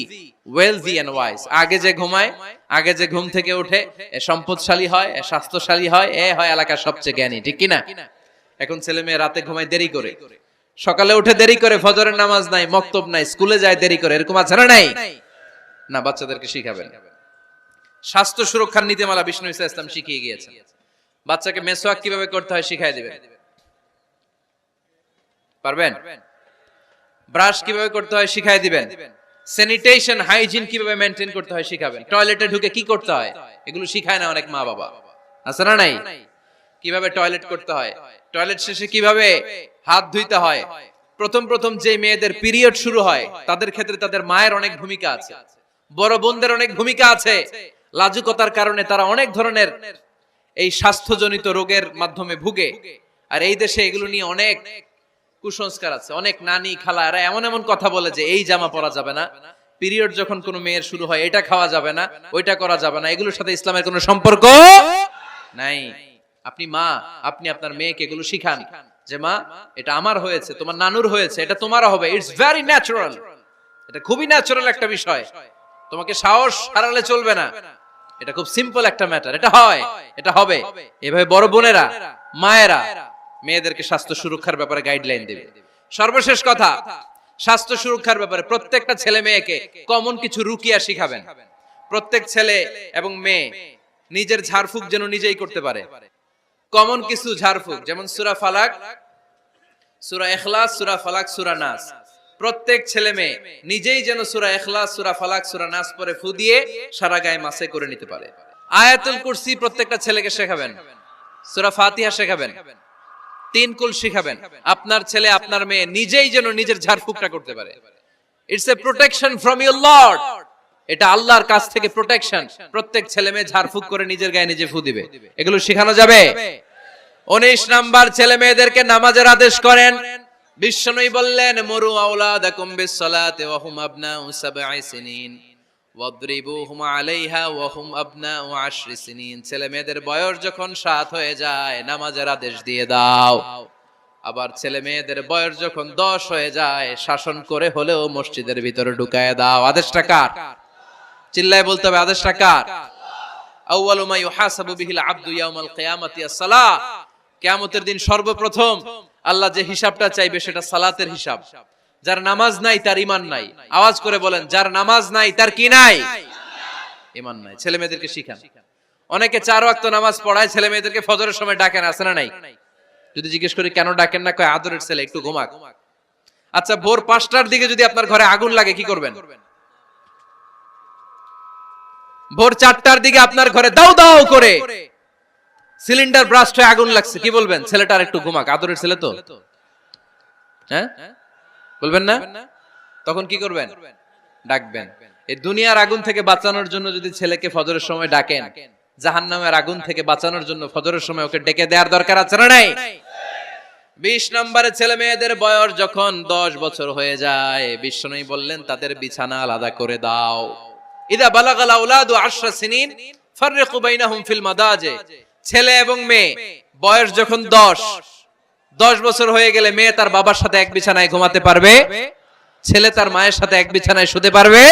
wealthy and wise. আগে যে ঘুমায়, আগে যে ঘুম থেকে ওঠে, এ সম্পদশালী হয়, এ স্বাস্থ্যশালী হয়, এ হয় এলাকার সবচেয়ে জ্ঞানী, ঠিক কি না? এখন ছেলে মেয়ে রাতে ঘুমায় দেরি করে, সকালে উঠে দেরি করে, ফজরের নামাজ নাই, মক্তব নাই, স্কুলে যায় দেরি করে, এরকম আছে না নাই? না, বাচ্চাদেরকে শিখাবেন। স্বাস্থ্য সুরক্ষার নীতিমালা বিষ্ণু ইসা ইসলাম শিখিয়ে গিয়েছেন। বাচ্চাকে মেসওয়াক কিভাবে করতে হয় শিখাই দিবেন। পারবেন? ব্রাশ কিভাবে করতে হয় শিখাই দিবেন। স্যানিটেশন, হাইজিন কিভাবে মেইনটেইন করতে হয় শিখাবেন। টয়লেটে ঢুকে কি করতে হয় এগুলো শিখায় না অনেক মা বাবা, আছে না নাই? কিভাবে টয়লেট করতে হয়, টয়লেট শেষে কিভাবে হাত ধুইতে হয়। প্রথম যে মেয়েদের পিরিয়ড শুরু হয় তাদের ক্ষেত্রে তাদের মায়ের অনেক ভূমিকা আছে, বড় বোনদের অনেক ভূমিকা আছে। লাজুকতার কারণে তারা অনেক ধরনের এই স্বাস্থ্যজনিত রোগের মাধ্যমে ভুগে। আর এই দেশে এগুলো নিয়ে অনেক কুসংস্কার আছে। অনেক নানি খালা এরা এমন এমন কথা বলে যে এই জামা পরা যাবে না, পিরিয়ড যখন কোনো মেয়ের শুরু হয় এটা খাওয়া যাবে না, ওইটা করা যাবে না। এগুলোর সাথে ইসলামের কোনো সম্পর্ক নাই। আপনি মা, আপনি আপনার মেয়েকে এগুলো শিখান যে মা এটা আমার হয়েছে, তোমার নানুর হয়েছে, এটা তোমারও হবে। ইটস ভেরি ন্যাচারাল, এটা খুবই ন্যাচারাল একটা বিষয়। তোমাকে সাহস হারালে চলবে না, এটা খুব সিম্পল একটা ম্যাটার, এটা হয়, এটা হবে। এভাবে বড় বোনেরা, মায়েরা মেয়েদেরকে স্বাস্থ্য সুরক্ষার ব্যাপারে গাইডলাইন দেবে। সর্বশেষ কথা, স্বাস্থ্য সুরক্ষার ব্যাপারে প্রত্যেকটা ছেলে মেয়েকে কমন কিছু রুকিয়া শিখাবেন। প্রত্যেক ছেলে এবং মেয়ে নিজের ঝাড়ফুঁক যেন নিজেই করতে পারে। কমন কিছু ঝাড়ফুঁক, যেমন সূরা ফালাক, সূরা ইখলাস, সূরা ফালাক, সূরা নাস। প্রত্যেক ছেলে মেয়ে নিজেই যেন সূরা ইখলাস, সূরা ফালাক, সূরা নাস পরে ফু দিয়ে সারা গায়ে মাসে করে নিতে পারে। আয়াতুল কুরসি প্রত্যেকটা ছেলেকে শেখাবেন, সূরা ফাতিহা শেখাবেন, 3 কুল শেখাবেন। আপনার ছেলে আপনার মেয়ে নিজেই যেন নিজের ঝাড়ফুঁকটা করতে পারে। It's a protection from your Lord, এটা আল্লাহর কাছ থেকে প্রোটেকশন। প্রত্যেক ছেলে মেয়ে ঝাড়ফুঁক করে নিজের গায়ে নিজে ফু দিবে, এগুলো শেখানো যাবে। 19 নাম্বার, ছেলে মেয়েদেরকে নামাজের আদেশ করেন। বিশ্বনবী বললেন মুরু আওলাদাকুম বিসসালাতি ওয়া হুম আবনাউ 7 সিনিন ওয়াদরিবুহুম আলাইহা ওয়া হুম আবনাউ 10 সিনিন। ছেলে মেয়েদের বয়স যখন 7 হয়ে যায় নামাজের আদেশ দিয়ে দাও। আবার ছেলে মেয়েদের বয়স যখন 10 হয়ে যায় শাসন করে হলেও মসজিদের ভিতরে ঢুকায় দাও। আদেশটা কার? চিল্লায় বলতে হবে, আদেশটা কার? আউয়ালু মা ইউহাসাবু বিহিল আবদু ইয়াউমাল কিয়ামাতি আস-সালাহ। কিয়ামতের দিন সর্বপ্রথম আল্লাহ যে হিসাবটা চাইবে সেটা সালাতের হিসাব। যার নামাজ নাই তার ঈমান নাই। আওয়াজ করে বলেন, যার নামাজ নাই তার কি নাই? ঈমান নাই। ছেলে মেয়েদেরকে শিখান। অনেকে 4 ওয়াক্ত নামাজ পড়ায়, ছেলে মেয়েদেরকে ফজরের সময় ডাকেন, আছে না নাই? যদি জিজ্ঞেস করি কেন ডাকেন না, কয় আদরের ছেলে একটু ঘুমাক। আচ্ছা, ভোর 5টার দিকে যদি আপনার ঘরে আগুন লাগে কি করবেন? ভোর 4টার দিকে আপনার ঘরে দাও দাও করে সিলিন্ডার ব্রাস্ট হয়ে আগুন লাগছে, কি বলবেন? ছেলেটা আর একটু ঘুমাক, আদরের ছেলে তো, হ্যাঁ বলবেন না? তখন কি করবেন? ডাকবেন। এই দুনিয়ার আগুন থেকে বাঁচানোর জন্য যদি ছেলেকে ফজরের সময় ডাকেন, জাহান্নামের আগুন থেকে বাঁচানোর জন্য ফজরের সময় ওকে ডেকে দেওয়ার দরকার আছে না নাই? 20 নম্বরে ছেলে মেয়েদের বয়স যখন 10 বছর হয়ে যায়, বিশ্বনবী বললেন তাদের বিছানা আলাদা করে দাও। ইদা বালাগাল আওলাদু 10 সিনিন ফাররিকু বাইনাহুম ফিল মাদাজি। ছেলে এবং মেয়ে বয়স যখন 10 বছর হয়ে গেলে মেয়ে তার বাবার সাথে এক বিছানায় ঘুমাতে পারবে, ছেলে তার মায়ের সাথে এক বিছানায় শুতে পারবে।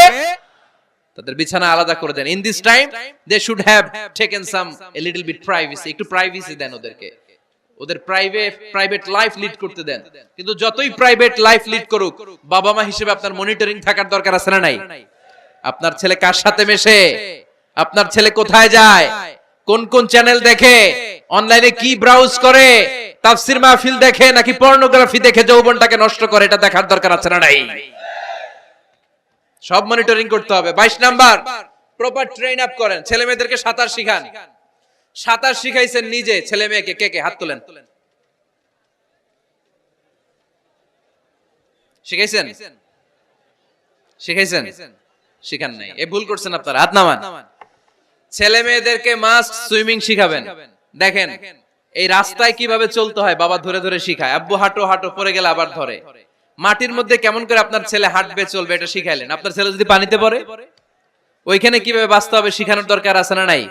তাদের বিছানা আলাদা করে দেন। In this time they should have taken some a little bit privacy, একটু প্রাইভেসি দেন ওদেরকে, ওদের প্রাইভেট লাইফ লিড করতে দেন। কিন্তু যতই প্রাইভেট লাইফ লিড করুক, বাবা মা হিসেবে আপনার মনিটরিং থাকার দরকার আছে না নাই? আপনার ছেলে কার সাথে মেশে, আপনার ছেলে কোথায় যায়, কোন কোন চ্যানেল দেখে, অনলাইনে কি ব্রাউজ করে, তাফসির মাহফিল দেখে নাকি পর্নোগ্রাফি দেখে যৌবনটাকে নষ্ট করে, এটা দেখার দরকার আছে না নাই? সব মনিটরিং করতে হবে। 22 নাম্বার, প্রপার ট্রেন আপ করেন। ছেলে মেয়েদেরকে সাঁতার শিখান। সাঁতার শিখাইছেন নিজে, ছেলে মেয়েকে কে কে হাত তোলেন? শিখাইছেন? শিখাইছেন? শিখান নাই, এ ভুল করছেন আপনারা, হাত নামান। ছেলে মেয়েদেরকে মাস্ট সুইমিং শিখাবেন। দেখেন এই রাস্তায় কিভাবে চলতে হয় বাবা ধরে ধরে শিখায়। আব্বু হাঁটো হাঁটো, পড়ে গেলে আবার ধরে। মাটির মধ্যে কেমন করে আপনার ছেলে হাঁটবে চলবে এটা শিখাইলেন। আপনার ছেলে যদি পানিতে পড়ে, ওইখানে কিভাবে বাঁচতে হবে শিখানোর দরকার আছে না নাই?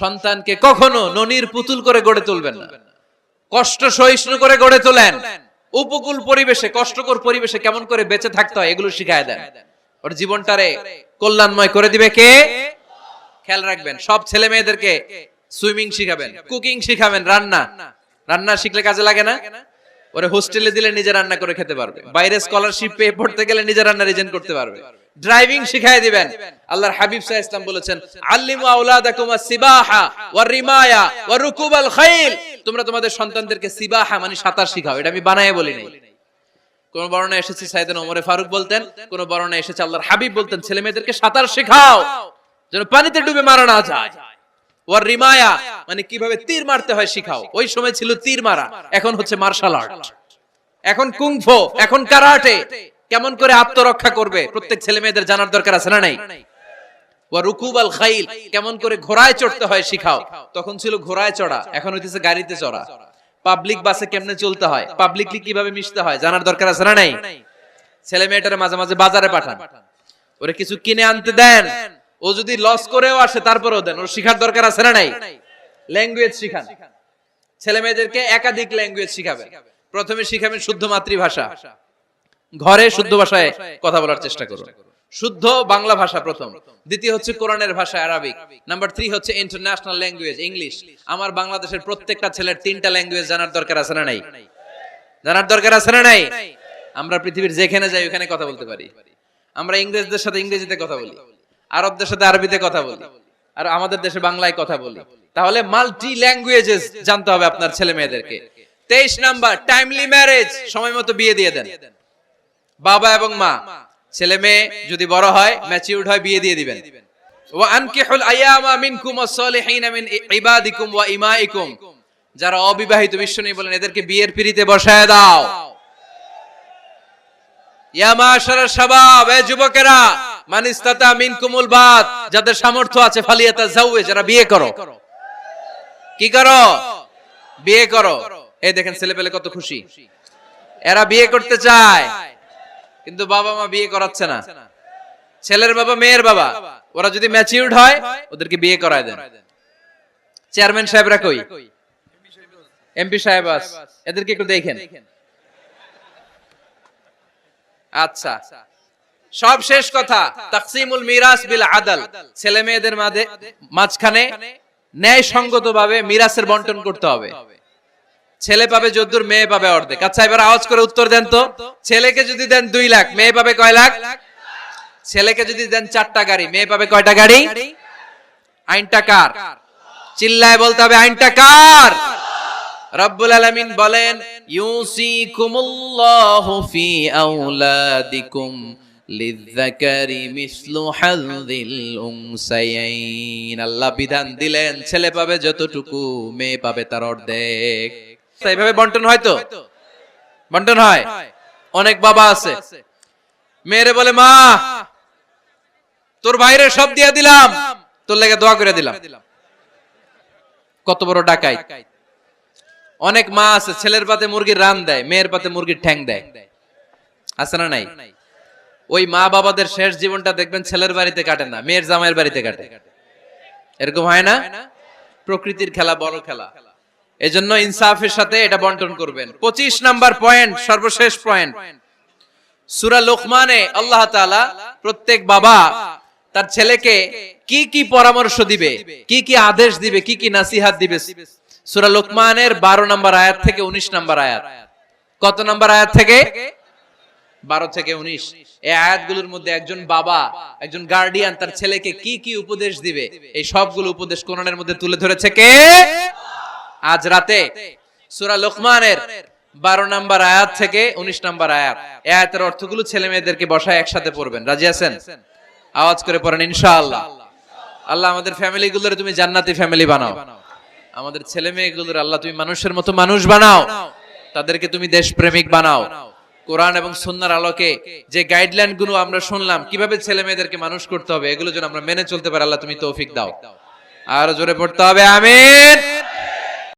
সন্তানকে কখনো ননির পুতুল করে গড়ে তুলবেন না, কষ্ট সহিষ্ণু করে গড়ে তোলেন। উপকূল পরিবেশে, কষ্টকর পরিবেশে কেমন করে বেঁচে থাকতে হয় এগুলো শিখায় দেন। ওর জীবনটারে কল্যাণময় করে দিবে কে? খেয়াল রাখবেন। সব ছেলে মেয়েদেরকে সুইমিং শিখাবেন, কুকিং শিখাবেন, রান্না শিখলে কাজে লাগে না? ওরে হোস্টেলে দিলে নিজে রান্না করে খেতে পারবে, বাইরে স্কলারশিপ পেয়ে পড়তে গেলে নিজে রান্না রিজেন্ট করতে পারবে। ড্রাইভিং শিখায় দিবেন। আল্লাহর হাবিব সাল্লাল্লাহু আলাইহি ওয়াসাল্লাম বলেছেন, আল্লিমু আওলাদাকুম আস-সিবাহা ওয়ার রিমায়া ওয়া রুকুবাল খাইল। তোমরা তোমাদের সন্তানদেরকে সিবাহা মানে সাঁতার শিখাও। এটা আমি বানায়ে বলি নাই। কোন বর্ণনায় এসেছে সাইয়েদনা ওমর ফারুক বলতেন, কোন বর্ণনায় এসেছে আল্লাহর হাবিব বলতেন ছেলে মেয়েদেরকে সাঁতার শেখাও যেন পানিতে ডুবে মারা না যায়। ওয়ার রিমায়া মানে কিভাবে তীর মারতে হয় শিখাও। ওই সময় ছিল তীর মারা, এখন হচ্ছে মার্শাল আর্ট, এখন কুংফু, এখন কারাটে। কেমন করে আত্মরক্ষা করবে প্রত্যেক ছেলে মেয়েদের জানার দরকার আছে না নাই? ওয়া রুকুবাল খাইল, কেমন করে ঘোড়ায় চড়তে হয় শিখাও। তখন ছিল ঘোড়ায় চড়া, এখন হইতেছে গাড়িতে চড়া। পাবলিক বাসে কেমনে চলতে হয়, পাবলিকলি কিভাবে মিশতে হয় জানার দরকার আছে না নাই? ছেলে মেয়েটারে মাঝে মাঝে বাজারে পাঠান, ওরে কিছু কিনে আনতে দেন। ও যদি লস করেও আসে তারপরেও দেন, ওর শিখার দরকার আছে না নাই? ল্যাঙ্গুয়েজ শিখান। ছেলে মেয়েদেরকে একাধিক ল্যাঙ্গুয়েজ শিখাবেন। প্রথমে শিখাবেন শুদ্ধ মাতৃভাষা, ঘরে শুদ্ধ ভাষায় কথা বলার চেষ্টা করুন। শুদ্ধ বাংলা ভাষা প্রথম। দ্বিতীয় হচ্ছে কোরআনের ভাষা আরবিক। নাম্বার 3 হচ্ছে ইন্টারন্যাশনাল ল্যাঙ্গুয়েজ ইংলিশ। আমার বাংলাদেশের প্রত্যেকটা ছেলের 3টা ল্যাঙ্গুয়েজ জানার দরকার আছে না নাই? জানার দরকার আছে না নাই? আমরা পৃথিবীর যেখানে যাই ওখানে কথা বলতে পারি। আমরা ইংরেজদের সাথে ইংরেজিতে কথা বলি, আরবদের সাথে আরবিতে কথা বলি, আর আমাদের দেশে বাংলায় কথা বলি। তাহলে মাল্টি ল্যাঙ্গুয়েজেস জানতে হবে আপনার ছেলে মেয়েদেরকে। 23 নাম্বার, টাইমলি ম্যারেজ, সময় মতো বিয়ে দিয়ে দেন। বাবা এবং মা, ছেলে মেয়ে যদি বড় হয়, ম্যাচিউরড হয়, বিয়ে দিয়ে দিবেন। ওয়া আনকিহুল আয়ামা মিনকুম ওয়াস-সালিহিনা মিন ইবাদিকুম ওয়া ইমাইকুম, যারা অবিবাহিত বিশ্বনবী বলেন এদেরকে বিয়ের পিঁড়িতে বসায় দাও। ইয়া মাশারাশ শাবাব, এ যুবকেরা, মান ইসতাতা মিনকুমুল বাত, যাদের সামর্থ্য আছে ফালিয়াতাজাওয়াজ, যারা বিয়ে করো। কি করো? বিয়ে করো। এই দেখেন ছেলে পেলে কত খুশি, এরা বিয়ে করতে চায় কিন্তু বাবা মা বিয়ে করাচ্ছে না। ছেলের বাবা মেয়ের বাবা, ওরা যদি ম্যাচিউরড হয় ওদেরকে বিয়ে করায় দেন। চেয়ারম্যান সাহেবরা কই? এমপি সাহেব আস, এদেরকে একটু দেখেন। আচ্ছা, সব শেষ কথা, তাকসিমুল মিরাস বিল আদল, ছেলে মেয়েদের মাঝখানে ন্যায় সঙ্গতভাবে মিরাসের বন্টন করতে হবে। ছেলে পাবে যদ্দুর, মেয়ে পাবে অর্ধেক। আচ্ছা এবার আওয়াজ করে উত্তর দেন তো, ছেলেকে যদি দেন 2 লাখ, মেয়ে পাবে কয় লাখ? ছেলেকে যদি দেন 4টা গাড়ি, মেয়ে পাবে কয়টা গাড়ি? আইনটা কার? চিল্লায় বলতে হবে, আইনটা কার? রব্বুল আলামিন বলেন, ইউসিকুমুল্লাহু ফি আওলাদিকুম লিযযাকারি মিসলু হাযযিল উনসায়াইন। আল্লাহ বিধান দিলেন ছেলে পাবে যতটুকু, মেয়ে পাবে তার অর্ধেক। এইভাবে বন্টন হয় তো? বন্টন হয়। অনেক বাবা আছে, মেয়েরে বলে মা তোর ভাইরে সব দিয়া দিলাম, তোর লেগে দোয়া করে দিলাম। কত বড় ডাকাইত। অনেক মা আছে ছেলের পাতে মুরগির রান দেয়, মেয়ের পাতে মুরগির ঠ্যাং দেয়। আছে না নাই? ওই মা বাবাদের শেষ জীবনটা দেখবেন ছেলের বাড়িতে কাটে না, মেয়ের জামাইয়ের বাড়িতে কাটে। এরকম হয় না? প্রকৃতির খেলা বড় খেলা। এজন্য ইনসাফের সাথে এটা বন্টন করবেন। 25 নাম্বার পয়েন্ট, সর্বশেষ পয়েন্ট। সূরা লোকমানে আল্লাহ তাআলা প্রত্যেক বাবা তার ছেলেকে কি কি পরামর্শ দিবে, কি কি আদেশ দিবে, কি কি নাসিহাত দিবে, সূরা লোকমানের 12 নম্বর আয়াত থেকে 19 নম্বর আয়াত। কত নম্বর আয়াত থেকে? 12 থেকে 19। এই আয়াতগুলোর মধ্যে একজন বাবা, একজন গার্ডিয়ান তার ছেলেকে কি কি উপদেশ দিবে, এই সবগুলো উপদেশ কোরআনের মধ্যে তুলে ধরেছে কে? আজ রাতে সূরা লোকমানের 12 নম্বর আয়াত থেকে 19 নম্বর আয়াত, এই আয়াতের অর্থগুলো ছেলে মেয়েদেরকে বসায় একসাথে পড়বেন। রাজি আছেন? আওয়াজ করে পড়েন ইনশাআল্লাহ। আল্লাহ আমাদের ফ্যামিলিগুলোরে তুমি জান্নাতি ফ্যামিলি বানাও। আমাদের ছেলে মেয়েগুলোর আল্লাহ তুমি মানুষের মতো মানুষ বানাও, তাদেরকে তুমি দেশপ্রেমিক বানাও। কোরআন এবং সুন্নাহর আলোকে যে গাইডলাইন গুলো আমরা শুনলাম কিভাবে ছেলে মেয়েদেরকে মানুষ করতে হবে, এগুলো যেন আমরা মেনে চলতে পারি, আল্লাহ তুমি তৌফিক দাও। আর জোরে পড়তে হবে আমিন।